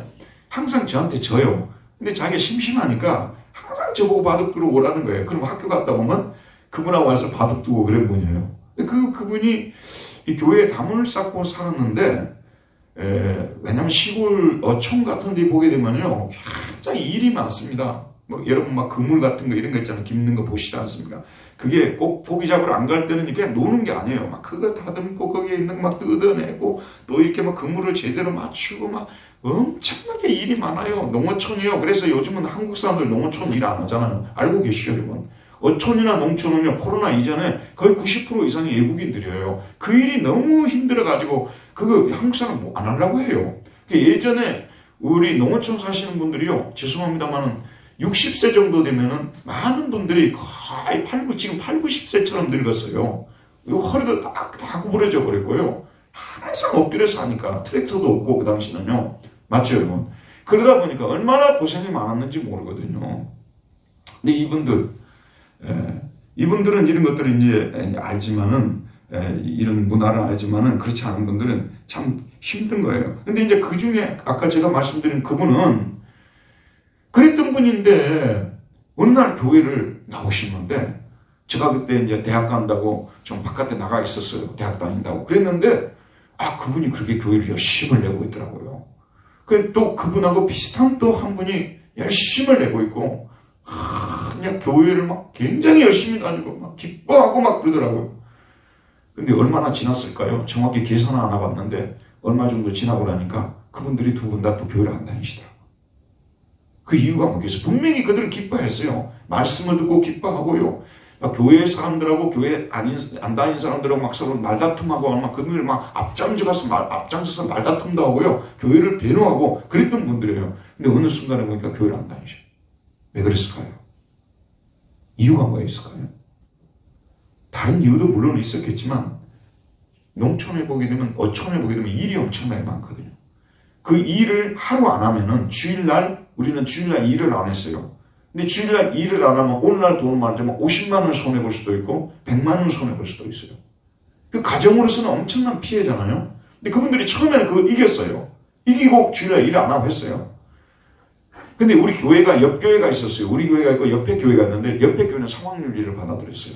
항상 저한테 져요. 근데 자기가 심심하니까 항상 저보고 바둑 두러 오라는 거예요. 그럼 학교 갔다 오면 그분하고 와서 바둑 두고 그런 분이에요. 그분이 이 교회에 다문을 쌓고 살았는데, 왜냐면 시골 어촌 같은 데 보게 되면요, 굉장히 일이 많습니다. 뭐, 여러분 막 그물 같은 거 이런 거 있잖아요. 깁는 거 보시지 않습니까? 그게 꼭 고기 잡으러 안 갈 때는 그냥 노는 게 아니에요. 막 그거 다듬고 거기에 있는 거 막 뜯어내고 또 이렇게 막 그물을 제대로 맞추고 막 엄청나게 일이 많아요. 농어촌이요. 그래서 요즘은 한국 사람들 농어촌 일 안 하잖아요. 알고 계시죠, 여러분? 어촌이나 농촌은요, 코로나 이전에 거의 90% 이상이 외국인들이에요. 그 일이 너무 힘들어가지고, 그거 한국 사람 뭐 안 하려고 해요. 예전에 우리 농어촌 사시는 분들이요, 죄송합니다만은 60세 정도 되면은 많은 분들이 거의 지금 8, 90세처럼 늙었어요. 허리도 다 구부러져 버렸고요. 항상 엎드려서 하니까 트랙터도 없고, 그 당시는요. 맞죠, 여러분? 그러다 보니까 얼마나 고생이 많았는지 모르거든요. 근데 이분들은 이런 것들을 이제 알지만은, 이런 문화를 알지만은 그렇지 않은 분들은 참 힘든 거예요. 근데 이제 그 중에 아까 제가 말씀드린 그분은 그랬던 분인데 어느 날 교회를 나오시는데 제가 그때 이제 대학 간다고 좀 바깥에 나가 있었어요. 대학 다닌다고. 그랬는데 그분이 그렇게 교회를 열심히 내고 있더라고요. 또 그분하고 비슷한 또 한 분이 열심히 내고 있고 그냥 교회를 막 굉장히 열심히 다니고 막 기뻐하고 막 그러더라고요. 근데 얼마나 지났을까요? 정확히 계산은 안 해봤는데 얼마 정도 지나고 나니까 그분들이 두 분 다 또 교회를 안 다니시더라고요. 그 이유가 뭐겠어요? 분명히 그들은 기뻐했어요. 말씀을 듣고 기뻐하고요. 막 교회 사람들하고 교회 안 다니는 사람들하고 막 서로 말다툼하고 막 그들 막 앞장서서 말다툼도 하고요. 교회를 배려하고 그랬던 분들이에요. 근데 어느 순간에 보니까 교회를 안 다니셔요. 왜 그랬을까요? 이유가 뭐가 있을까요? 다른 이유도 물론 있었겠지만 농촌에 보게 되면 어촌에 보게 되면 일이 엄청나게 많거든요. 그 일을 하루 안 하면은 우리는 주일날 일을 안 했어요. 근데 주일날 일을 안 하면 오늘날 돈을 말하자면 50만 원을 손해볼 수도 있고 100만 원을 손해볼 수도 있어요. 그 가정으로서는 엄청난 피해잖아요. 근데 그분들이 처음에는 그걸 이겼어요. 이기고 주일날 일을 안 하고 했어요. 근데 우리 교회가 옆 교회가 있었어요. 우리 교회가 있고 옆에 교회가 있는데 옆에 교회는 상황윤리를 받아들였어요.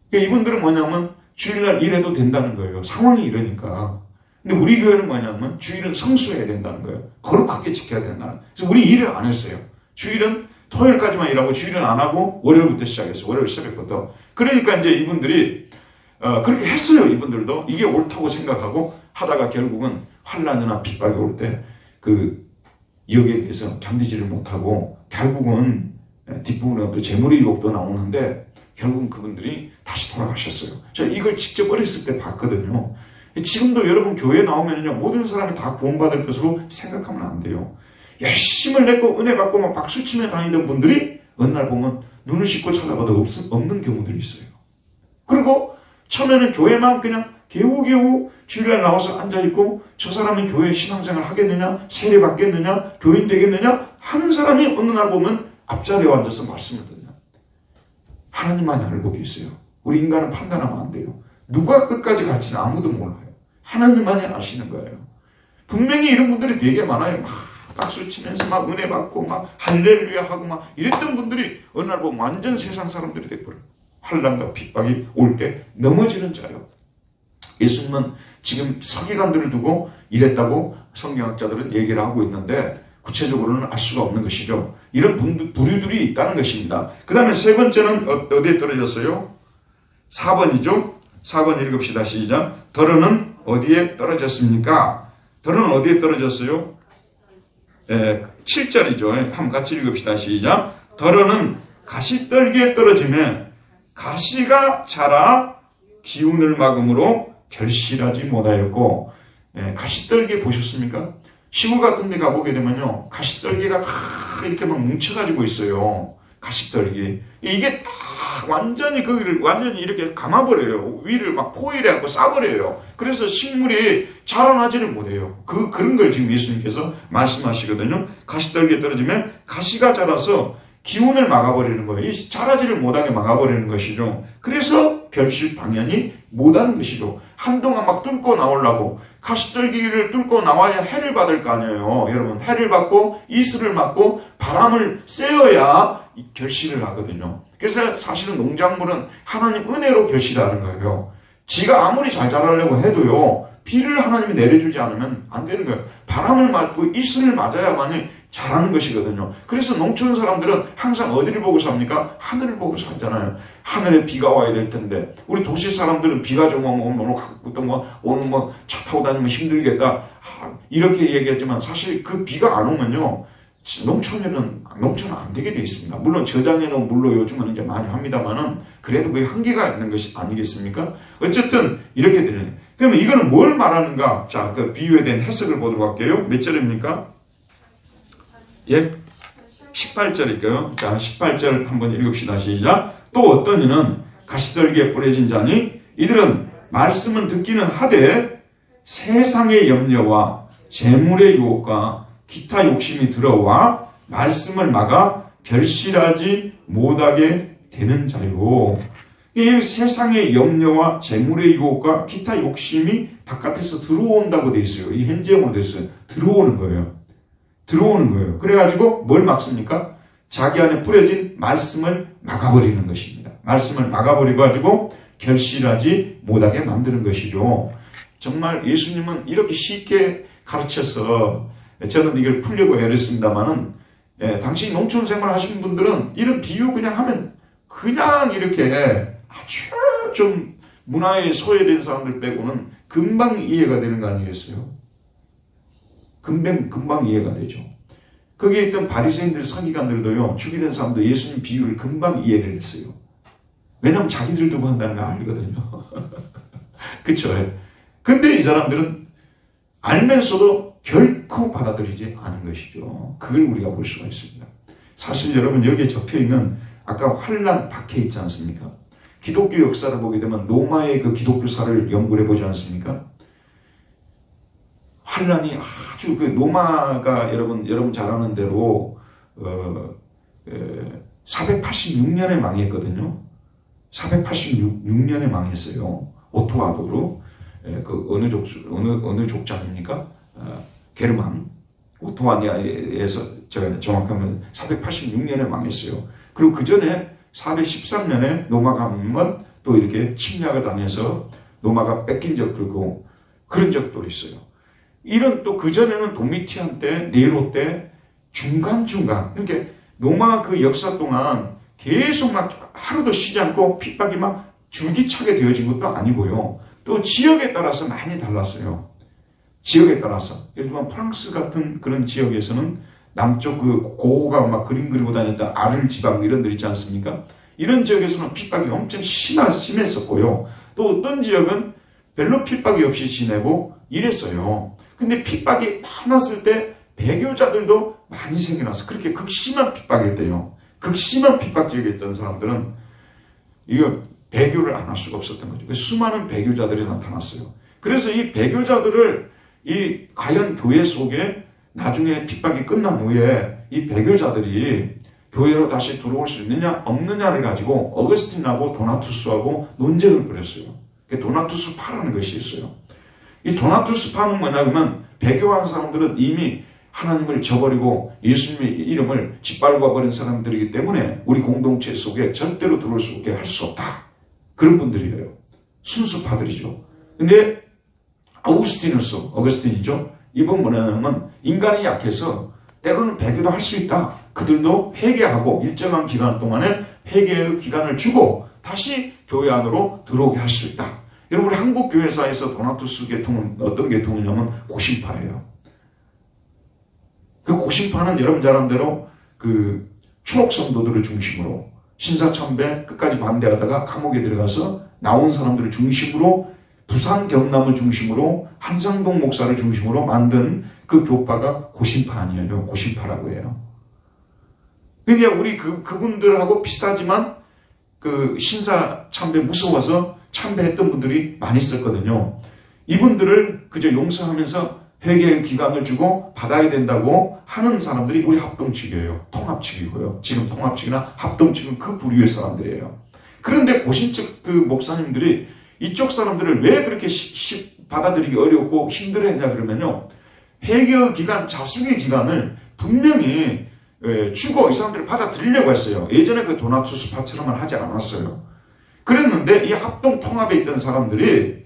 그러니까 이분들은 뭐냐면 주일날 일해도 된다는 거예요. 상황이 이러니까. 근데 우리 교회는 뭐냐면 주일은 성수해야 된다는 거예요. 거룩하게 지켜야 된다는 거예요. 그래서 우리 일을 안 했어요. 주일은 토요일까지만 일하고 주일은 안 하고 월요일부터 시작했어요. 월요일 새벽부터. 그러니까 이제 이분들이 그렇게 했어요. 이분들도 이게 옳다고 생각하고 하다가 결국은 환난이나 핍박이 올 때 그 여기에 대해서 견디지를 못하고 결국은 뒷부분에 또 재물의 유혹도 나오는데 결국은 그분들이 다시 돌아가셨어요. 제가 이걸 직접 어렸을 때 봤거든요. 지금도 여러분 교회에 나오면요 모든 사람이 다 구원받을 것으로 생각하면 안 돼요. 열심을 냈고 은혜 받고 막 박수치며 다니던 분들이 어느 날 보면 눈을 씻고 찾아봐도 없는 경우들이 있어요. 그리고 처음에는 교회만 그냥 겨우겨우 주일날 나와서 앉아있고 저 사람이 교회 신앙생활 하겠느냐, 세례 받겠느냐, 교인 되겠느냐 하는 사람이 어느 날 보면 앞자리에 앉아서 말씀을 듣냐. 하나님만이 알고 계세요. 우리 인간은 판단하면 안 돼요. 누가 끝까지 갈지는 아무도 몰라요. 하나님만이 아시는 거예요. 분명히 이런 분들이 되게 많아요. 막 박수 치면서 막 은혜 받고 막 할렐루야 하고 막 이랬던 분들이 어느 날 보면 완전 세상 사람들이 돼버려요. 환난과 핍박이 올 때 넘어지는 자요. 예수님은 지금 서기관들을 두고 이랬다고 성경학자들은 얘기를 하고 있는데 구체적으로는 알 수가 없는 것이죠. 이런 부류들이 있다는 것입니다. 그 다음에 세 번째는 어디에 떨어졌어요? 4번이죠. 4번 읽읍시다. 시작. 더러는 어디에 떨어졌습니까? 더러는 어디에 떨어졌어요? 7절이죠. 한번 같이 읽읍시다. 시작. 더러는 가시떨기에 떨어지면 가시가 자라 기운을 막음으로 결실하지 못하였고, 가시떨기 보셨습니까? 시골 같은 데 가보게 되면요 가시떨기가 다 이렇게 막 뭉쳐가지고 있어요. 가시떨기. 이게 다 완전히 거기를 완전히 이렇게 감아버려요. 위를 막 포일해갖고 싸버려요. 그래서 식물이 자라나지를 못해요. 그런 걸 지금 예수님께서 말씀하시거든요. 가시떨기에 떨어지면 가시가 자라서 기운을 막아버리는 거예요. 이 자라지를 못하게 막아버리는 것이죠. 그래서 결실 당연히 못하는 것이죠. 한동안 막 뚫고 나오려고 가시떨기를 뚫고 나와야 해를 받을 거 아니에요. 여러분, 해를 받고 이슬을 맞고 바람을 쐬어야 결실을 하거든요. 그래서 사실은 농작물은 하나님 은혜로 결실하는 거예요. 지가 아무리 잘 자라려고 해도요, 비를 하나님이 내려주지 않으면 안 되는 거예요. 바람을 맞고 이슬을 맞아야만이 자라는 것이거든요. 그래서 농촌 사람들은 항상 어디를 보고 삽니까? 하늘을 보고 살잖아요. 하늘에 비가 와야 될 텐데, 우리 도시 사람들은 비가 좀 오면 오늘 차 타고 다니면 힘들겠다, 이렇게 얘기했지만 사실 그 비가 안 오면요, 농촌은 안 되게 돼 있습니다. 물론 저장해놓은 물로 요즘은 이제 많이 합니다만은 그래도 그게 한계가 있는 것이 아니겠습니까? 어쨌든 이렇게 되는. 그러면 이거는 뭘 말하는가? 자, 그 비유에 대한 해석을 보도록 할게요. 몇 절입니까? 예? 18절일까요? 자, 18절 한번 읽읍시다. 시작. 또 어떤 이는 가시떨기에 뿌려진 자니 이들은 말씀은 듣기는 하되 세상의 염려와 재물의 유혹과 기타 욕심이 들어와 말씀을 막아 결실하지 못하게 되는 자요. 이 세상의 염려와 재물의 유혹과 기타 욕심이 바깥에서 들어온다고 돼 있어요. 이 현재형으로 돼 있어요. 들어오는 거예요. 그래가지고 뭘 막습니까? 자기 안에 뿌려진 말씀을 막아버리는 것입니다. 말씀을 막아버리고 가지고 결실하지 못하게 만드는 것이죠. 정말 예수님은 이렇게 쉽게 가르쳐서 저는 이걸 풀려고 애를 씁니다만은, 당시 농촌 생활 하시는 분들은 이런 비유 그냥 하면 그냥 이렇게 아주 좀 문화에 소외된 사람들 빼고는 금방 이해가 되는 거 아니겠어요? 금방 이해가 되죠. 거기에 있던 바리새인들, 서기관들도요, 죽이는 사람도 예수님 비유를 금방 이해를 했어요. 왜냐하면 자기들 두고 한다는 거 알거든요. 그쵸? 근데 이 사람들은 알면서도 결코 받아들이지 않은 것이죠. 그걸 우리가 볼 수가 있습니다. 사실 여러분, 여기에 적혀있는 아까 환란 박해 있지 않습니까? 기독교 역사를 보게 되면 로마의 그 기독교사를 연구를 해보지 않습니까? 환란이 아주 그 로마가 여러분 잘 아는 대로 486년에 망했거든요. 486년에 망했어요. 오토아도로. 그 어느 족장입니까? 게르만 오토아니아에서 제가 정확하면 486년에 망했어요. 그리고 그 전에 413년에 로마가 한번 또 이렇게 침략을 당해서 로마가 뺏긴 적도 있고 그런 적도 있어요. 이런 또 그전에는 도미티안 때, 네로 때 중간중간 이렇게 로마 그 역사 동안 계속 막 하루도 쉬지 않고 핍박이 막 줄기차게 되어진 것도 아니고요. 또 지역에 따라서 많이 달랐어요. 지역에 따라서. 예를 들면 프랑스 같은 그런 지역에서는 남쪽 그 고호가 막 그림 그리고 다녔던 아를 지방 이런 데 있지 않습니까? 이런 지역에서는 핍박이 엄청 심했었고요. 또 어떤 지역은 별로 핍박이 없이 지내고 이랬어요. 근데 핍박이 많았을 때 배교자들도 많이 생겨나서 그렇게 극심한 핍박이었대요. 극심한 핍박 지역에 있던 사람들은 이거 배교를 안 할 수가 없었던 거죠. 수많은 배교자들이 나타났어요. 그래서 이 배교자들을 과연 교회 속에 나중에 핍박이 끝난 후에 이 배교자들이 교회로 다시 들어올 수 있느냐 없느냐를 가지고 어거스틴하고 도나투스하고 논쟁을 벌였어요. 도나투스파라는 것이 있어요. 이 도나투스파는 뭐냐면 배교한 사람들은 이미 하나님을 저버리고 예수님의 이름을 짓밟아 버린 사람들이기 때문에 우리 공동체 속에 절대로 들어올 수 없게 할 수 없다. 그런 분들이에요. 순수파들이죠. 근데 어거스틴이죠. 이분 뭐냐면 인간이 약해서 때로는 배교도 할 수 있다. 그들도 회개하고 일정한 기간 동안에 회개의 기간을 주고 다시 교회 안으로 들어오게 할 수 있다. 여러분, 우리 한국 교회사에서 도나투스 계통은 어떤 계통이냐면 고신파예요. 그 고신파는 여러분 잘 아는 대로 그 추록 성도들을 중심으로 신사참배 끝까지 반대하다가 감옥에 들어가서 나온 사람들을 중심으로 부산 경남을 중심으로 한상동 목사를 중심으로 만든 그 교파가 고신파 아니에요. 고신파라고 해요. 그러니까 우리 그분들하고 비슷하지만 그 신사 참배 무서워서 참배했던 분들이 많이 있었거든요. 이분들을 그저 용서하면서 회개의 기간을 주고 받아야 된다고 하는 사람들이 우리 합동 측이에요. 통합 측이고요. 지금 통합 측이나 합동 측은 그 부류의 사람들이에요. 그런데 고신 측 그 목사님들이 이쪽 사람들을 왜 그렇게 받아들이기 어렵고 힘들어했냐 그러면요. 회개의 기간, 자숙의 기간을 분명히 주고 이 사람들을 받아들이려고 했어요. 예전에 그 도나투스파처럼은 하지 않았어요. 그랬는데 이 합동 통합에 있던 사람들이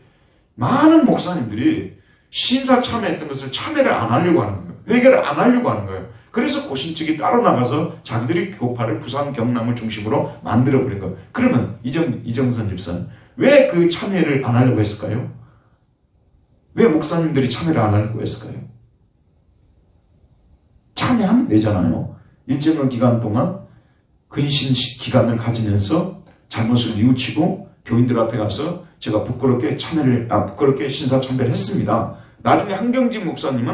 많은 목사님들이 신사 참여했던 것을 참여를 안 하려고 하는 거예요. 회개를 안 하려고 하는 거예요. 그래서 고신 측이 따로 나가서 자기들이 교파를 부산 경남을 중심으로 만들어버린 거예요. 그러면 이정선 집사는 왜 그 참여를 안 하려고 했을까요? 왜 목사님들이 참여를 안 하려고 했을까요? 참여하면 되잖아요. 일정한 기간 동안 근신 기간을 가지면서 잘못을 뉘우치고 교인들 앞에 가서 제가 부끄럽게 신사 참배를 했습니다. 나중에 한경진 목사님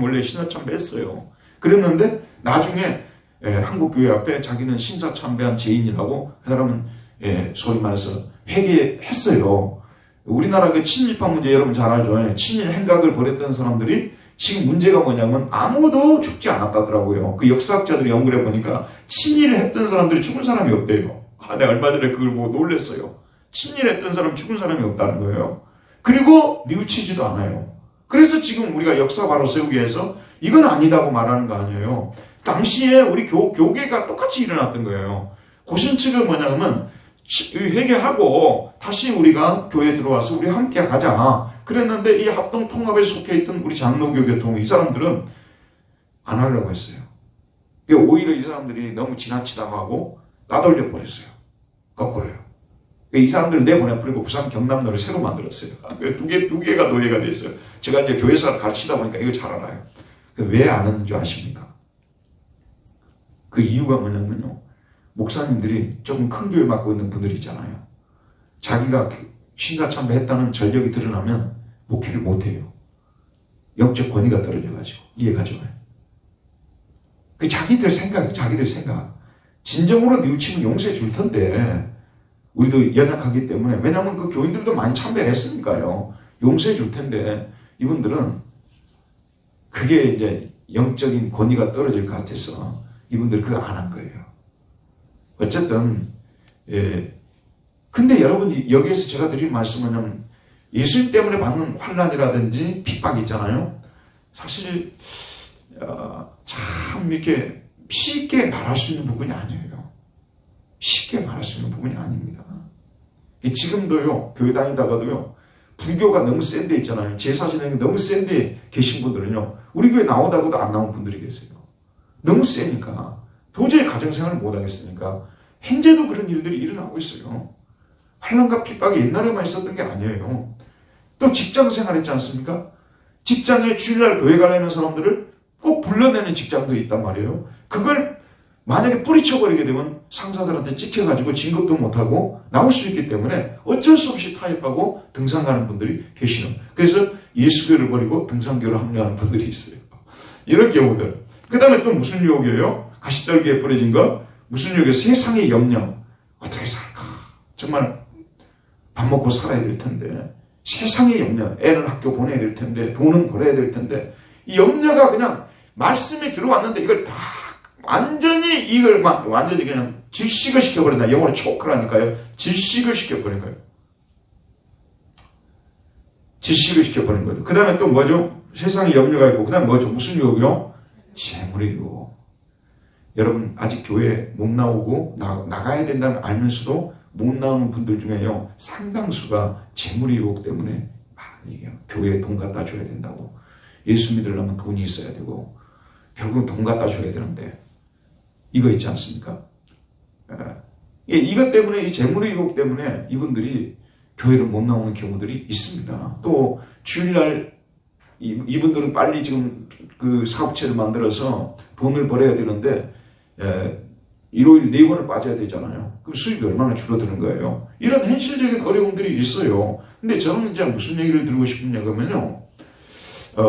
원래 신사 참배했어요. 그랬는데 나중에 한국교회 앞에 자기는 신사 참배한 죄인이라고 그 사람은 소위 말해서 회개했어요. 우리나라 그 친일파 문제 여러분 잘 알죠. 친일 행각을 벌였던 사람들이 지금 문제가 뭐냐면 아무도 죽지 않았다더라고요. 그 역사학자들이 연구를 해보니까 친일을 했던 사람들이 죽은 사람이 없대요. 내가 얼마 전에 그걸 보고 놀랐어요. 친일했던 사람 죽은 사람이 없다는 거예요. 그리고 뉘우치지도 않아요. 그래서 지금 우리가 역사 바로 세우기 위해서 이건 아니다고 말하는 거 아니에요. 당시에 우리 교계가 똑같이 일어났던 거예요. 고신 측은 뭐냐면 회개하고 다시 우리가 교회에 들어와서 우리 함께 가자. 그랬는데 이 합동 통합에 속해 있던 우리 장로교 교통 이 사람들은 안 하려고 했어요. 오히려 이 사람들이 너무 지나치다고 하고 나돌려 버렸어요. 거꾸로요. 이 사람들을 내보내버리고 부산 경남로를 새로 만들었어요. 두 개가 노예가 돼 있어요. 제가 이제 교회사를 가르치다 보니까 이거 잘 알아요. 왜 안 하는 줄 아십니까? 그 이유가 뭐냐면요. 목사님들이 조금 큰 교회 맡고 있는 분들이 있잖아요. 자기가 신사 참배했다는 전력이 드러나면 목회를 못해요. 영적 권위가 떨어져가지고 이해가죠. 그 자기들 생각. 진정으로 뉘우치면 용서해 줄 텐데 우리도 연약하기 때문에 왜냐하면 그 교인들도 많이 참배를 했으니까요. 용서해 줄 텐데 이분들은 그게 이제 영적인 권위가 떨어질 것 같아서 이분들 그거 안 한 거예요. 어쨌든 근데 여러분 여기에서 제가 드릴 말씀은 예수님 때문에 받는 환난이라든지 핍박이 있잖아요. 사실 참 이렇게 쉽게 말할 수 있는 부분이 아니에요. 쉽게 말할 수 있는 부분이 아닙니다. 지금도요 교회 다니다가도요 불교가 너무 센 데 있잖아요. 제사 지내는 게 너무 센 데 계신 분들은요 우리 교회 나오다가도 안 나온 분들이 계세요. 너무 세니까 도저히 가정생활을 못 하겠으니까 현재도 그런 일들이 일어나고 있어요. 환난과 핍박이 옛날에만 있었던 게 아니에요. 또 직장생활 했지 않습니까? 직장에 주일날 교회 가려는 사람들을 꼭 불러내는 직장들이 있단 말이에요. 그걸 만약에 뿌리쳐버리게 되면 상사들한테 찍혀가지고 진급도 못하고 나올 수 있기 때문에 어쩔 수 없이 타협하고 등산 가는 분들이 계시는. 그래서 예수교를 버리고 등산교를 합류하는 분들이 있어요. 이런 경우들. 그 다음에 또 무슨 유혹이에요? 가시떨기에 뿌려진 거. 무슨 유혹이에요? 세상의 염려. 어떻게 살까? 정말 밥 먹고 살아야 될 텐데. 세상의 염려. 애는 학교 보내야 될 텐데. 돈은 벌어야 될 텐데. 이 염려가 그냥 말씀이 들어왔는데 이걸 다 완전히 그냥 질식을 시켜버린다. 영어로 초크라니까요. 질식을 시켜버린 거예요. 질식을 시켜버린 거죠. 그 다음에 또 뭐죠? 세상에 염려가 있고, 그 다음에 뭐죠? 무슨 유혹이요? 재물의 유혹. 여러분, 아직 교회 못 나오고, 나가야 된다는 알면서도 못 나오는 분들 중에요, 상당수가 재물의 유혹 때문에 많이 교회에 돈 갖다 줘야 된다고. 예수 믿으려면 돈이 있어야 되고, 결국은 돈 갖다 줘야 되는데, 이거 있지 않습니까? 이것 때문에, 이 재물의 유혹 때문에 이분들이 교회를 못 나오는 경우들이 있습니다. 또 주일날 이분들은 빨리 지금 그 사업체를 만들어서 돈을 벌어야 되는데 일요일 4번을 빠져야 되잖아요. 그럼 수입이 얼마나 줄어드는 거예요. 이런 현실적인 어려움들이 있어요. 근데 저는 이제 무슨 얘기를 드리고 싶냐 그러면요.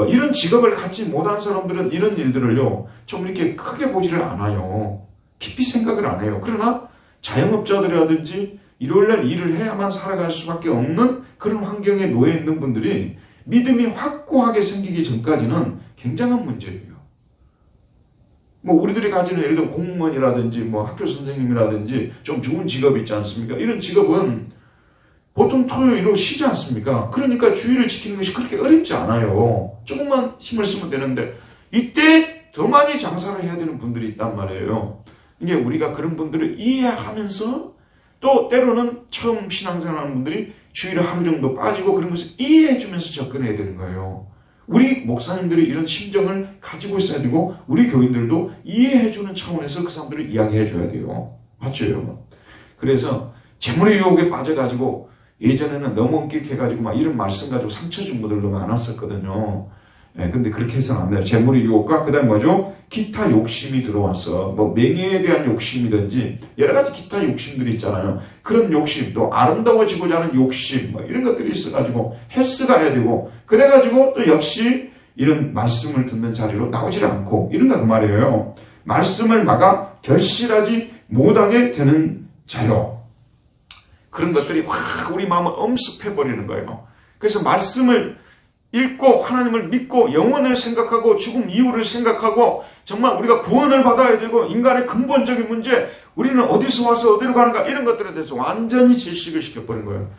이런 직업을 갖지 못한 사람들은 이런 일들을요, 좀 이렇게 크게 보지를 않아요. 깊이 생각을 안 해요. 그러나 자영업자들이라든지 일요일날 일을 해야만 살아갈 수밖에 없는 그런 환경에 놓여 있는 분들이 믿음이 확고하게 생기기 전까지는 굉장한 문제예요. 뭐 우리들이 가지는 예를 들어 공무원이라든지 뭐 학교 선생님이라든지 좀 좋은 직업이 있지 않습니까? 이런 직업은 보통 토요일로 쉬지 않습니까? 그러니까 주의를 지키는 것이 그렇게 어렵지 않아요. 조금만 힘을 쓰면 되는데 이때 더 많이 장사를 해야 되는 분들이 있단 말이에요. 이게 우리가 그런 분들을 이해하면서 또 때로는 처음 신앙생활하는 분들이 주일에 하루 정도 빠지고 그런 것을 이해해주면서 접근해야 되는 거예요. 우리 목사님들이 이런 심정을 가지고 있어야 되고 우리 교인들도 이해해주는 차원에서 그 사람들을 이야기해줘야 돼요. 맞죠, 여러분? 그래서 재물의 유혹에 빠져가지고 예전에는 너무 엄격해가지고 막 이런 말씀 가지고 상처 준 분들도 많았었거든요. 근데 그렇게 해서는 안 돼요. 재물의 유혹과 그 다음에 뭐죠? 기타 욕심이 들어와서 뭐 명예에 대한 욕심이든지 여러 가지 기타 욕심들이 있잖아요. 그런 욕심, 또 아름다워지고자 하는 욕심 뭐 이런 것들이 있어가지고 헬스가 해야 되고 그래가지고 또 역시 이런 말씀을 듣는 자리로 나오질 않고 이런가 그 말이에요. 말씀을 막아 결실하지 못하게 되는 자요. 그런 것들이 확 우리 마음을 엄습해버리는 거예요. 그래서 말씀을 읽고 하나님을 믿고 영혼을 생각하고 죽음 이후를 생각하고 정말 우리가 구원을 받아야 되고 인간의 근본적인 문제 우리는 어디서 와서 어디로 가는가 이런 것들에 대해서 완전히 질식을 시켜버린 거예요.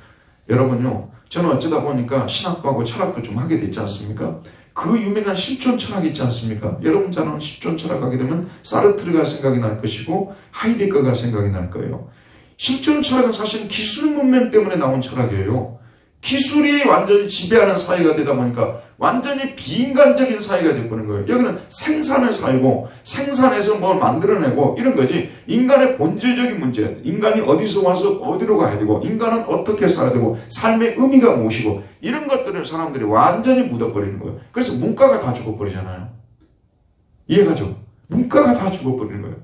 여러분요, 저는 어쩌다 보니까 신학도 하고 철학도 좀 하게 됐지 않습니까? 그 유명한 실존 철학 있지 않습니까? 여러분 잘 아는 실존 철학 하게 되면 사르트르가 생각이 날 것이고 하이데거가 생각이 날 거예요. 실존 철학은 사실은 기술 문명 때문에 나온 철학이에요. 기술이 완전히 지배하는 사회가 되다 보니까 완전히 비인간적인 사회가 되어버린 거예요. 여기는 생산의 사회고 생산해서 뭘 만들어내고 이런 거지 인간의 본질적인 문제, 인간이 어디서 와서 어디로 가야 되고 인간은 어떻게 살아야 되고 삶의 의미가 무엇이고 이런 것들을 사람들이 완전히 묻어버리는 거예요. 그래서 문과가 다 죽어버리잖아요. 이해가죠? 문과가 다 죽어버리는 거예요.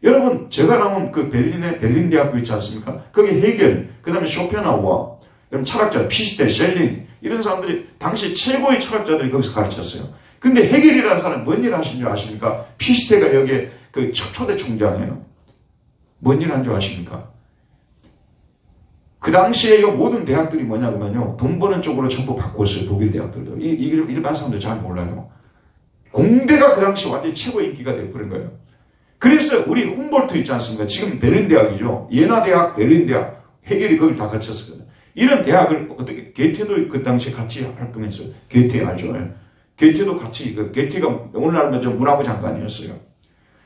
여러분 제가 나온 그 베를린의 베를린 대학교 있지 않습니까? 거기 헤겔, 그 다음에 쇼펜하우어 그럼 철학자, 피시테, 셸링 이런 사람들이 당시 최고의 철학자들이 거기서 가르쳤어요. 근데 헤겔이라는 사람이 뭔 일을 하신 줄 아십니까? 피시테가 여기에 그 초대 총장이에요. 뭔 일을 한 줄 아십니까? 그 당시에 모든 대학들이 뭐냐면요, 돈 버는 쪽으로 전부 바꿨어요. 독일 대학들도. 일반 사람들 잘 몰라요. 공대가 그 당시 완전히 최고 인기가 되어버린 거예요. 그래서 우리 훔볼트 있지 않습니까? 지금 베를린 대학이죠. 예나 대학, 베를린 대학, 헤겔이 거기 다 갇혔었거든요. 이런 대학을 어떻게 게테도 그 당시에 같이 활동했어요. 게테 알죠? 게테도 같이 게테가 오늘날 좀 문화부 장관이었어요.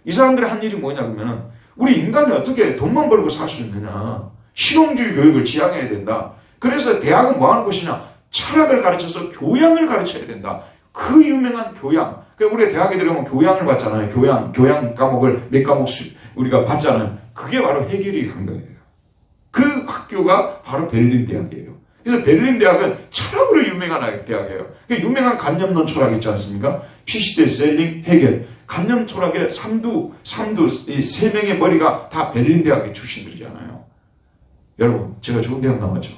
이 사람들이 한 일이 뭐냐면은 우리 인간이 어떻게 돈만 벌고 살 수 있느냐? 실용주의 교육을 지향해야 된다. 그래서 대학은 뭐 하는 것이냐? 철학을 가르쳐서 교양을 가르쳐야 된다. 그 유명한 교양. 우리가 대학에 들어가면 교양을 받잖아요. 교양 과목을 몇 과목 우리가 받잖아요. 그게 바로 헤겔이 한 거예요. 그 학교가 바로 베를린 대학이에요. 그래서 베를린 대학은 철학으로 유명한 대학이에요. 유명한 관념론 철학 있지 않습니까? 피시테, 셀링, 헤겔. 관념 철학의 이 세 명의 머리가 다 베를린 대학의 출신들이잖아요. 여러분, 제가 좋은 대학 나왔죠.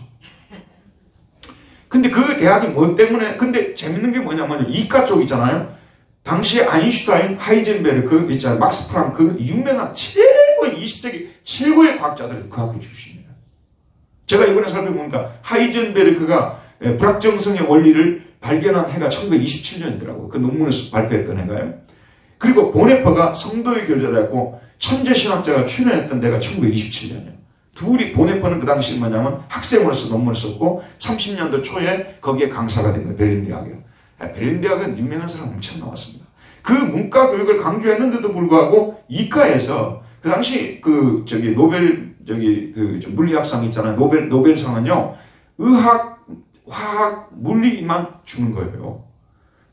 근데 그 대학이 뭐 때문에, 근데 재밌는 게 뭐냐면 이과 쪽 있잖아요. 당시에 아인슈타인, 하이젠베르크, 있잖아요. 막스 프랑크, 유명한 최고의 20세기 최고의 과학자들이 그 학교 출신이에요. 제가 이번에 살펴보니까 하이젠베르크가 불확정성의 원리를 발견한 해가 1927년이더라고요. 그 논문에서 발표했던 해가요. 그리고 보네퍼가 성도의 교제를 했고 천재신학자가 출연했던 데가 1927년이에요. 둘이 보네퍼는 그 당시 뭐냐면 학생으로서 논문을 썼고 30년도 초에 거기에 강사가 된 거예요. 베를린 대학이요. 베를린 대학은 유명한 사람 엄청 나왔습니다. 그 문과 교육을 강조했는데도 불구하고 이과에서 그 당시 노벨 물리학상 있잖아요. 노벨상은요 의학, 화학, 물리만 주는 거예요.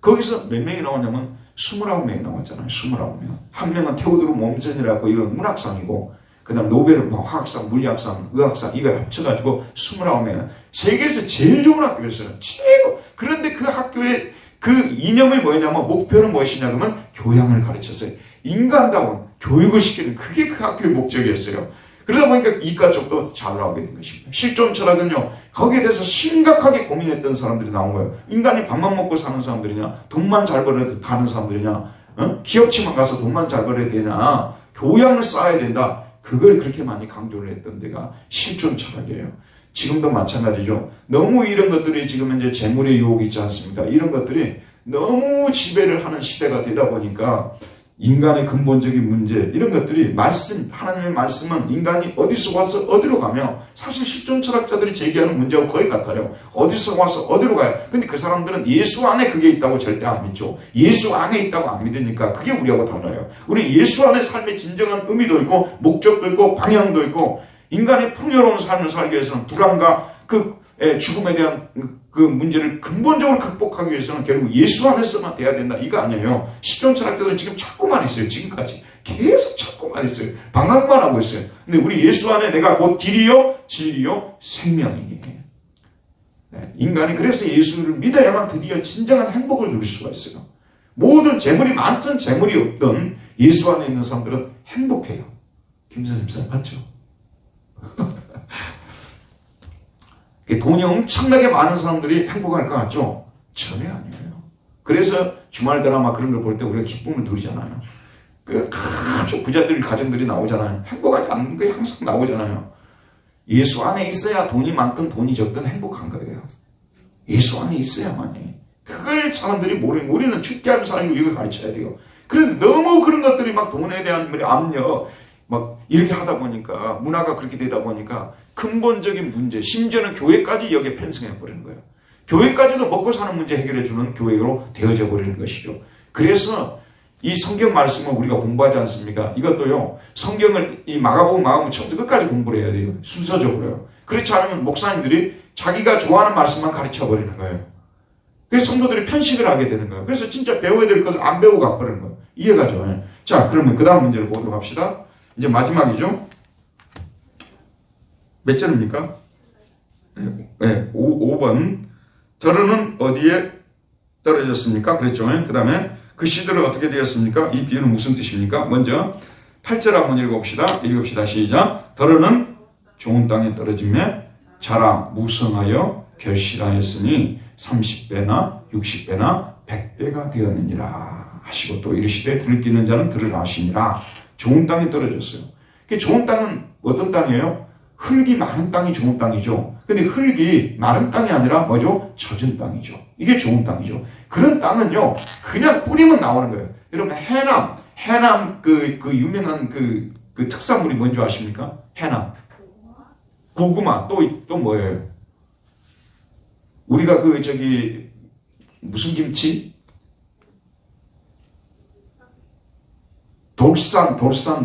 거기서 몇 명이 나왔냐면 29명이 나왔잖아요. 29명. 한 명은 테오도르 몬센이라고 이런 문학상이고 그 다음 노벨 화학상, 물리학상, 의학상 이거 합쳐가지고 29명. 세계에서 제일 좋은 학교였어요. 최고. 그런데 그 학교의 그 이념이 뭐냐면 목표는 무엇이냐 그러면 교양을 가르쳤어요. 인간다운 교육을 시키는 그게 그 학교의 목적이었어요. 그러다 보니까 이과 쪽도 잘 나오게 된 것입니다. 실존 철학은요, 거기에 대해서 심각하게 고민했던 사람들이 나온 거예요. 인간이 밥만 먹고 사는 사람들이냐, 돈만 잘 벌어 가는 사람들이냐, 기업체만 가서 돈만 잘 벌어야 되냐, 교양을 쌓아야 된다. 그걸 그렇게 많이 강조를 했던 데가 실존 철학이에요. 지금도 마찬가지죠. 너무 이런 것들이 지금 이제 재물의 유혹이 있지 않습니까? 이런 것들이 너무 지배를 하는 시대가 되다 보니까 인간의 근본적인 문제, 이런 것들이 하나님의 말씀은 인간이 어디서 와서 어디로 가며, 사실 실존 철학자들이 제기하는 문제하고 거의 같아요. 어디서 와서 어디로 가요. 근데 그 사람들은 예수 안에 그게 있다고 절대 안 믿죠. 예수 안에 있다고 안 믿으니까 그게 우리하고 달라요. 우리 예수 안에 삶의 진정한 의미도 있고, 목적도 있고, 방향도 있고, 인간의 풍요로운 삶을 살기 위해서는 불안과 죽음에 대한 그 문제를 근본적으로 극복하기 위해서는 결국 예수 안에서만 돼야 된다. 이거 아니에요. 실존 철학자들은 지금 찾고만 있어요. 지금까지. 계속 찾고만 있어요. 방황만 하고 있어요. 근데 우리 예수 안에 내가 곧 길이요, 진리요, 생명이니. 네. 인간이 그래서 예수를 믿어야만 드디어 진정한 행복을 누릴 수가 있어요. 모든 재물이 많든 재물이 없든 예수 안에 있는 사람들은 행복해요. 김선임 쌤 맞죠? 돈이 엄청나게 많은 사람들이 행복할 것 같죠? 전혀 아니에요. 그래서 주말 드라마 그런 걸 볼 때 우리가 기쁨을 누리잖아요. 그 아주 부자들 가정들이 나오잖아요. 행복하지 않는 게 항상 나오잖아요. 예수 안에 있어야 돈이 많든 돈이 적든 행복한 거예요. 예수 안에 있어야만이. 그걸 사람들이 모르는, 우리는 죽게 하는 사람이 이걸 가르쳐야 돼요. 그런데 너무 그런 것들이 막 돈에 대한 압력, 막 이렇게 하다 보니까, 문화가 그렇게 되다 보니까 근본적인 문제, 심지어는 교회까지 여기에 편승해 버리는 거예요. 교회까지도 먹고 사는 문제 해결해 주는 교회로 되어져 버리는 것이죠. 그래서 이 성경 말씀을 우리가 공부하지 않습니까? 이것도요, 성경을 이 마가복음 처음부터 끝까지 공부를 해야 돼요. 순서적으로요. 그렇지 않으면 목사님들이 자기가 좋아하는 말씀만 가르쳐 버리는 거예요. 그래서 성도들이 편식을 하게 되는 거예요. 그래서 진짜 배워야 될 것을 안 배우고 가버리는 거예요. 이해가죠? 자, 그러면 그 다음 문제를 보도록 합시다. 이제 마지막이죠. 몇 절입니까? 네, 5번. 더러는 어디에 떨어졌습니까? 그랬죠. 그 다음에 그 씨들은 어떻게 되었습니까? 이 비유는 무슨 뜻입니까? 먼저 8절 한번 읽읍시다. 시작. 더러는 좋은 땅에 떨어지며 자라 무성하여 결실하였으니 30배나 60배나 100배가 되었느니라 하시고, 또 이르시되 들을 자는 들으라 하시니라. 좋은 땅에 떨어졌어요. 좋은 땅은 어떤 땅이에요? 흙이 많은 땅이 좋은 땅이죠. 근데 흙이 마른 땅이 아니라 뭐죠? 젖은 땅이죠. 이게 좋은 땅이죠. 그런 땅은요, 그냥 뿌리면 나오는 거예요. 여러분, 해남 그 유명한 그 특산물이 뭔지 아십니까? 해남. 고구마. 또 뭐예요? 우리가 무슨 김치? 돌산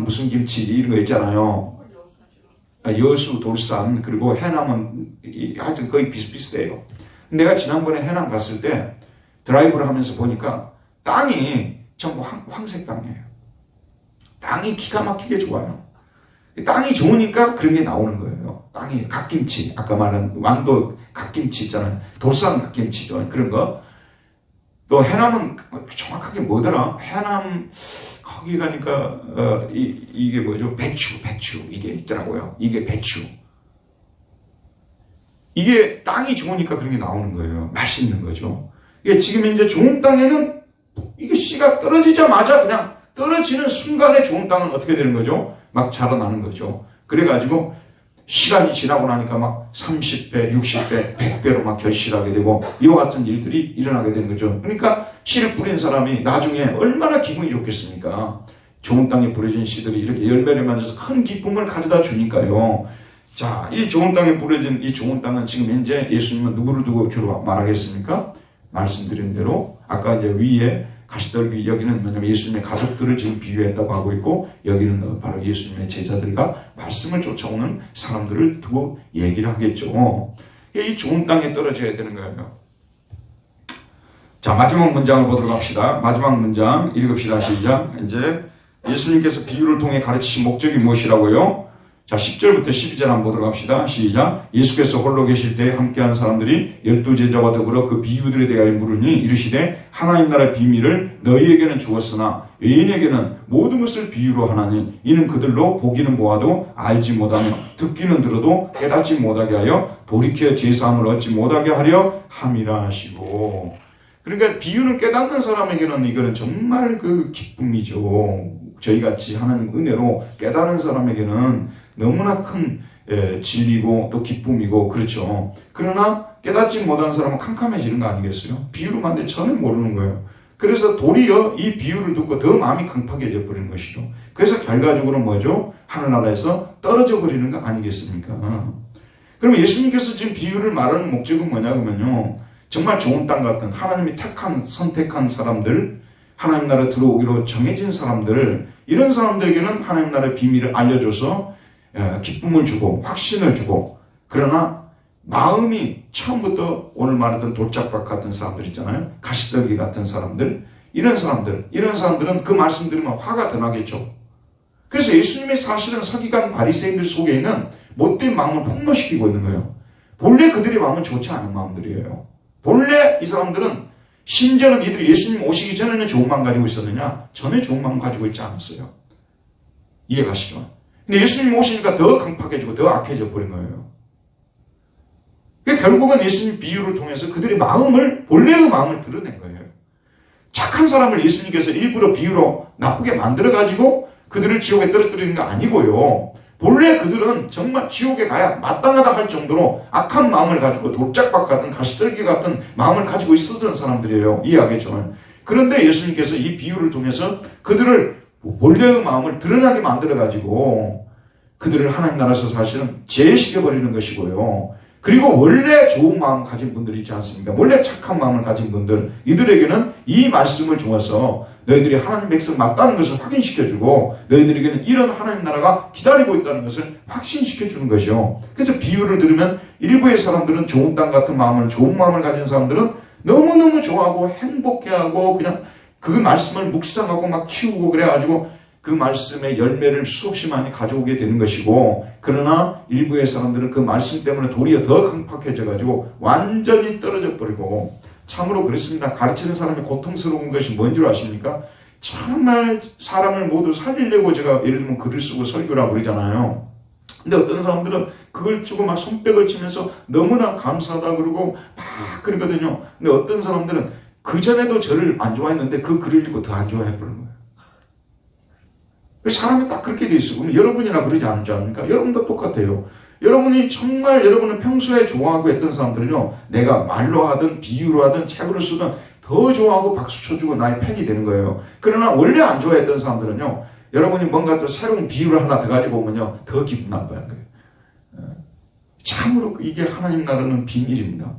무슨 김치 이런 거 있잖아요. 여수, 돌산, 그리고 해남은 아주 거의 비슷비슷해요. 내가 지난번에 해남 갔을 때 드라이브를 하면서 보니까 땅이 전부 황색 땅이에요. 땅이 기가 막히게 좋아요. 땅이 좋으니까 그런 게 나오는 거예요. 땅이 갓김치, 아까 말한 완도 갓김치 있잖아요. 돌산 갓김치죠. 그런 거. 또 해남은 정확하게 뭐더라? 해남 거기 가니까 이게 뭐죠? 배추 이게 있더라고요. 이게 배추. 이게 땅이 좋으니까 그런 게 나오는 거예요. 맛있는 거죠. 이게 지금 이제 좋은 땅에는 이게 씨가 떨어지자마자 그냥 떨어지는 순간에 좋은 땅은 어떻게 되는 거죠? 막 자라나는 거죠. 그래가지고 시간이 지나고 나니까 막 30배, 60배, 100배로 막 결실하게 되고 이와 같은 일들이 일어나게 되는 거죠. 그러니까 씨를 뿌린 사람이 나중에 얼마나 기분이 좋겠습니까? 좋은 땅에 뿌려진 씨들이 이렇게 열매를 맺어서 큰 기쁨을 가져다 주니까요. 자, 이 좋은 땅에 뿌려진 이 좋은 땅은 지금 현재 예수님은 누구를 두고 주로 말하겠습니까? 말씀드린 대로 아까 이제 위에 가시떨기, 여기는 뭐냐면 예수님의 가족들을 지금 비유했다고 하고 있고, 여기는 바로 예수님의 제자들과 말씀을 쫓아오는 사람들을 두고 얘기를 하겠죠. 이 좋은 땅에 떨어져야 되는 거예요. 자, 마지막 문장을 보도록 합시다. 마지막 문장 읽읍시다. 시작. 이제 예수님께서 비유를 통해 가르치신 목적이 무엇이라고요? 자, 10절부터 12절 한번 보도록 합시다. 시작. 예수께서 홀로 계실 때 함께한 사람들이 12제자와 더불어 그 비유들에 대하여 물으니 이르시되 하나님 나라의 비밀을 너희에게는 주었으나 외인에게는 모든 것을 비유로 하나니 이는 그들로 보기는 보아도 알지 못하며 듣기는 들어도 깨닫지 못하게 하여 돌이켜 제사함을 얻지 못하게 하려 함이라 하시고. 그러니까 비유는 깨닫는 사람에게는 이거는 정말 그 기쁨이죠. 저희같이 하나님 은혜로 깨달은 사람에게는 너무나 큰 진리고 또 기쁨이고 그렇죠. 그러나 깨닫지 못한 사람은 캄캄해지는 거 아니겠어요? 비유를 만데 전혀 모르는 거예요. 그래서 도리어 이 비유를 듣고 더 마음이 강팍해져 버리는 것이죠. 그래서 결과적으로 뭐죠? 하늘나라에서 떨어져 버리는 거 아니겠습니까? 그러면 예수님께서 지금 비유를 말하는 목적은 뭐냐면요. 정말 좋은 땅 같은 하나님이 선택한 사람들, 하나님 나라에 들어오기로 정해진 사람들, 이런 사람들에게는 하나님 나라의 비밀을 알려줘서 기쁨을 주고 확신을 주고, 그러나 마음이 처음부터 오늘 말했던 돌짝박 같은 사람들 있잖아요. 가시떨기 같은 사람들, 이런 사람들은 그 말씀 들으면 화가 더 나겠죠. 그래서 예수님이 사실은 서기관 바리새인들 속에 있는 못된 마음을 폭로시키고 있는 거예요. 본래 그들의 마음은 좋지 않은 마음들이에요. 본래 이 사람들은 심지어는 이들이 예수님 오시기 전에는 좋은 마음 가지고 있었느냐? 전에 좋은 마음 가지고 있지 않았어요. 이해가시죠? 근데 예수님 오시니까 더 강팍해지고 더 악해져 버린 거예요. 결국은 예수님 비유를 통해서 그들의 마음을, 본래의 마음을 드러낸 거예요. 착한 사람을 예수님께서 일부러 비유로 나쁘게 만들어가지고 그들을 지옥에 떨어뜨리는 거 아니고요. 본래 그들은 정말 지옥에 가야 마땅하다 할 정도로 악한 마음을 가지고 돌짝박 같은 가시떨기 같은 마음을 가지고 있었던 사람들이에요. 이해하겠죠? 그런데 예수님께서 이 비유를 통해서 그들을 본래의 마음을 드러나게 만들어가지고 그들을 하나님 나라에서 사실은 제시켜버리는 것이고요. 그리고 원래 좋은 마음 가진 분들이 있지 않습니까? 원래 착한 마음을 가진 분들, 이들에게는 이 말씀을 주어서 너희들이 하나님 백성 맞다는 것을 확인시켜주고 너희들에게는 이런 하나님 나라가 기다리고 있다는 것을 확신시켜주는 것이요. 그래서 비유를 들으면 일부의 사람들은 좋은 땅 같은 마음을, 좋은 마음을 가진 사람들은 너무너무 좋아하고 행복해하고 그냥 그 말씀을 묵상하고 막 키우고 그래가지고 그 말씀의 열매를 수없이 많이 가져오게 되는 것이고, 그러나 일부의 사람들은 그 말씀 때문에 도리어 더 강팍해져가지고 완전히 떨어져 버리고, 참으로 그렇습니다. 가르치는 사람이 고통스러운 것이 뭔 줄 아십니까? 정말 사람을 모두 살리려고 제가 예를 들면 글을 쓰고 설교를 하고 그러잖아요. 근데 어떤 사람들은 그걸 주고 막 손뼉을 치면서 너무나 감사하다 그러고 막 그러거든요. 근데 어떤 사람들은 그전에도 저를 안 좋아했는데 그 글을 읽고 더 안 좋아해 버리는 거예요. 사람이 딱 그렇게 돼 있어요. 그럼 여러분이나 그러지 않지 않습니까? 여러분도 똑같아요. 여러분이 정말 여러분은 평소에 좋아하고 했던 사람들은요, 내가 말로 하든 비유로 하든 책으로 쓰든 더 좋아하고 박수 쳐주고 나의 팬이 되는 거예요. 그러나 원래 안 좋아했던 사람들은요, 여러분이 뭔가 또 새로운 비유를 하나 더 가지고 오면요, 더 기분 나빠하는 거예요. 참으로 이게 하나님 나라는 비밀입니다.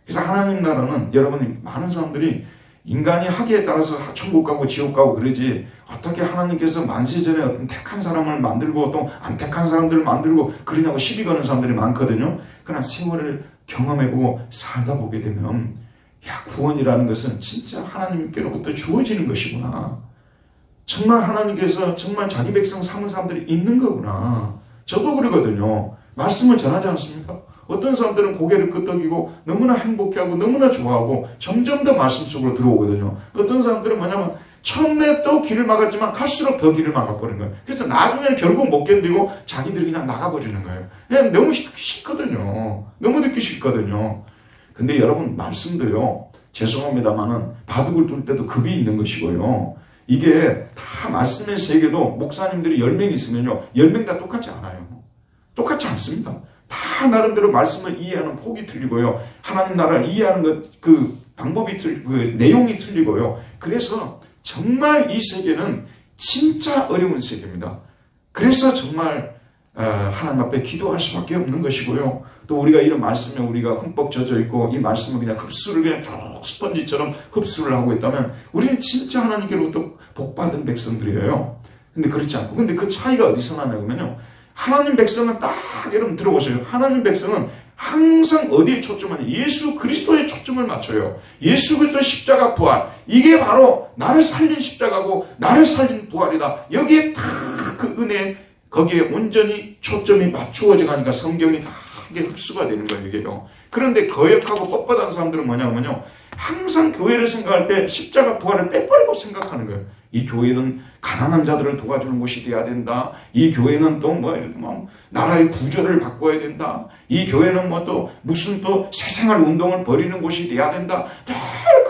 그래서 하나님 나라는 여러분이 많은 사람들이 인간이 하기에 따라서 천국 가고 지옥 가고 그러지, 어떻게 하나님께서 만세전에 어떤 택한 사람을 만들고 또 안 택한 사람들을 만들고 그러냐고 시비 거는 사람들이 많거든요. 그러나 세월을 경험해보고 살다 보게 되면, 야, 구원이라는 것은 진짜 하나님께로부터 주어지는 것이구나. 정말 하나님께서 정말 자기 백성 삼은 사람들이 있는 거구나. 저도 그러거든요. 말씀을 전하지 않습니까? 어떤 사람들은 고개를 끄덕이고 너무나 행복해하고 너무나 좋아하고 점점 더 말씀 속으로 들어오거든요. 어떤 사람들은 뭐냐면 처음에 또 길을 막았지만 갈수록 더 길을 막아버리는 거예요. 그래서 나중에는 결국 못 견디고 자기들이 그냥 나가버리는 거예요. 그냥 너무 듣기 싫거든요. 너무 듣기 싫거든요. 근데 여러분, 말씀도요, 죄송합니다만은 바둑을 둘 때도 급이 있는 것이고요. 이게 다 말씀의 세계도 목사님들이 10명 있으면요, 10명 다 똑같지 않아요. 똑같지 않습니다. 다 나름대로 말씀을 이해하는 폭이 틀리고요. 하나님 나라를 이해하는 그 방법이 틀리고, 그 내용이 틀리고요. 그래서 정말 이 세계는 진짜 어려운 세계입니다. 그래서 정말 하나님 앞에 기도할 수밖에 없는 것이고요. 또 우리가 이런 말씀에 우리가 흠뻑 젖어 있고 이 말씀을 그냥 흡수를 그냥 쭉 스펀지처럼 흡수를 하고 있다면 우리는 진짜 하나님께로부터 복받은 백성들이에요. 근데 그렇지 않고, 근데 그 차이가 어디서 나냐면요, 하나님 백성은 딱 여러분 들어보세요. 하나님 백성은 항상 어디에 초점하냐? 예수 그리스도에 초점을 맞춰요. 예수 그리스도의 십자가 부활. 이게 바로 나를 살린 십자가고 나를 살린 부활이다. 여기에 다 그 은혜, 거기에 온전히 초점이 맞추어져 가니까 성경이 다 이게 흡수가 되는 거예요, 이게요. 그런데 거역하고 뻣뻣한 사람들은 뭐냐면요, 항상 교회를 생각할 때 십자가 부활을 빼버리고 생각하는 거예요. 이 교회는 가난한 자들을 도와주는 곳이 돼야 된다. 이 교회는 또 나라의 구조를 바꿔야 된다. 이 교회는 또 무슨 또 새생활 운동을 벌이는 곳이 돼야 된다.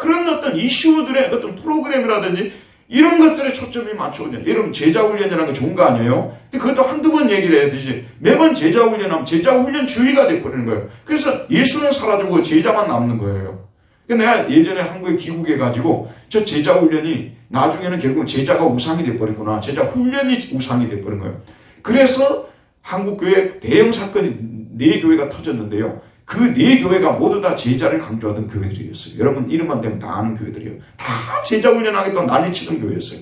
그런 어떤 이슈들의 어떤 프로그램이라든지 이런 것들에 초점이 맞춰져. 여러분, 제자훈련이라는 게 좋은 거 아니에요? 근데 그것도 한두 번 얘기를 해야 되지. 매번 제자훈련하면 제자훈련주의가 돼버리는 거예요. 그래서 예수는 사라지고 제자만 남는 거예요. 내가 예전에 한국에 귀국해가지고 저 제자훈련이 나중에는 결국 제자가 우상이 돼버렸구나. 제자훈련이 우상이 돼버린 거예요. 그래서 한국교회 대형 사건이 4교회가 터졌는데요. 그 4교회가 모두 다 제자를 강조하던 교회들이었어요. 여러분 이름만 대면 다 아는 교회들이에요. 다 제자훈련하겠다고 난리치던 교회였어요.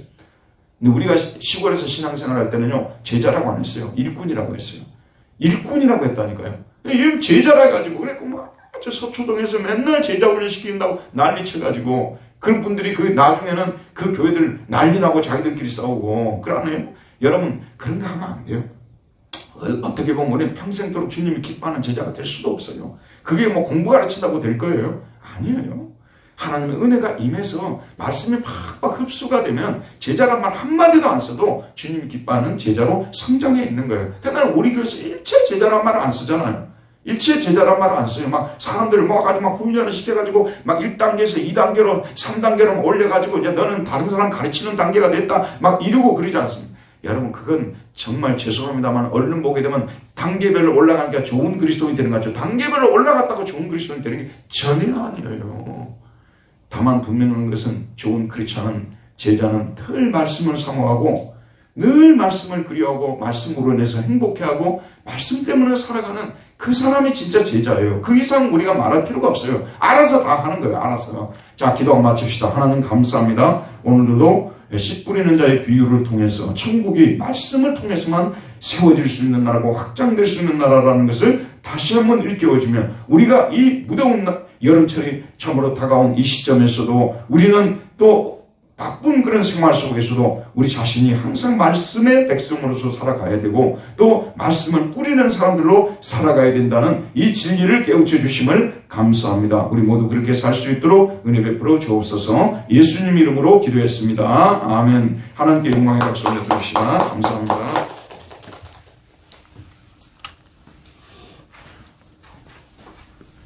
근데 우리가 시골에서 신앙생활 할 때는요, 제자라고 안 했어요. 일꾼이라고 했어요. 일꾼이라고 했다니까요. 이름 제자라 해가지고, 그래, 저 서초동에서 맨날 제자훈련 시킨다고 난리쳐가지고, 그런 분들이 나중에는 그 교회들 난리 나고 자기들끼리 싸우고, 그러네요. 여러분, 그런 거 하면 안 돼요. 어떻게 보면 우리는 평생도록 주님이 기뻐하는 제자가 될 수도 없어요. 그게 뭐 공부 가르친다고 될 거예요? 아니에요. 하나님의 은혜가 임해서 말씀이 팍팍 흡수가 되면 제자란 말 한마디도 안 써도 주님이 기뻐하는 제자로 성장해 있는 거예요. 그러니까 우리 교회에서 일체 제자란 말을 안 쓰잖아요. 일체 제자란 말을 안 써요. 막 사람들을 모아가지고 막 훈련을 시켜가지고 막 1단계에서 2단계로 3단계로 올려가지고 야 너는 다른 사람 가르치는 단계가 됐다 막 이러고 그러지 않습니다. 여러분 그건 정말 죄송합니다만 얼른 보게 되면 단계별로 올라간 게 좋은 그리스도인이 되는 거죠. 단계별로 올라갔다고 좋은 그리스도인이 되는 게 전혀 아니에요. 다만 분명한 것은 좋은 크리스찬은 제자는 늘 말씀을 사모하고 늘 말씀을 그리워하고 말씀으로 인해서 행복해하고 말씀 때문에 살아가는 그 사람이 진짜 제자예요. 그 이상 우리가 말할 필요가 없어요. 알아서 다 하는 거예요. 알아서. 자, 기도 한번 마칩시다. 하나님 감사합니다. 오늘도 씨 뿌리는 자의 비유를 통해서 천국이 말씀을 통해서만 세워질 수 있는 나라고 확장될 수 있는 나라라는 것을 다시 한번 일깨워주면 우리가 이 무더운 여름철이 참으로 다가온 이 시점에서도 우리는 또 바쁜 그런 생활 속에서도 우리 자신이 항상 말씀의 백성으로서 살아가야 되고 또 말씀을 뿌리는 사람들로 살아가야 된다는 이 진리를 깨우쳐 주심을 감사합니다. 우리 모두 그렇게 살 수 있도록 은혜 베풀어 주옵소서. 예수님 이름으로 기도했습니다. 아멘. 하나님께 영광의 박수 올려드립시다. 감사합니다.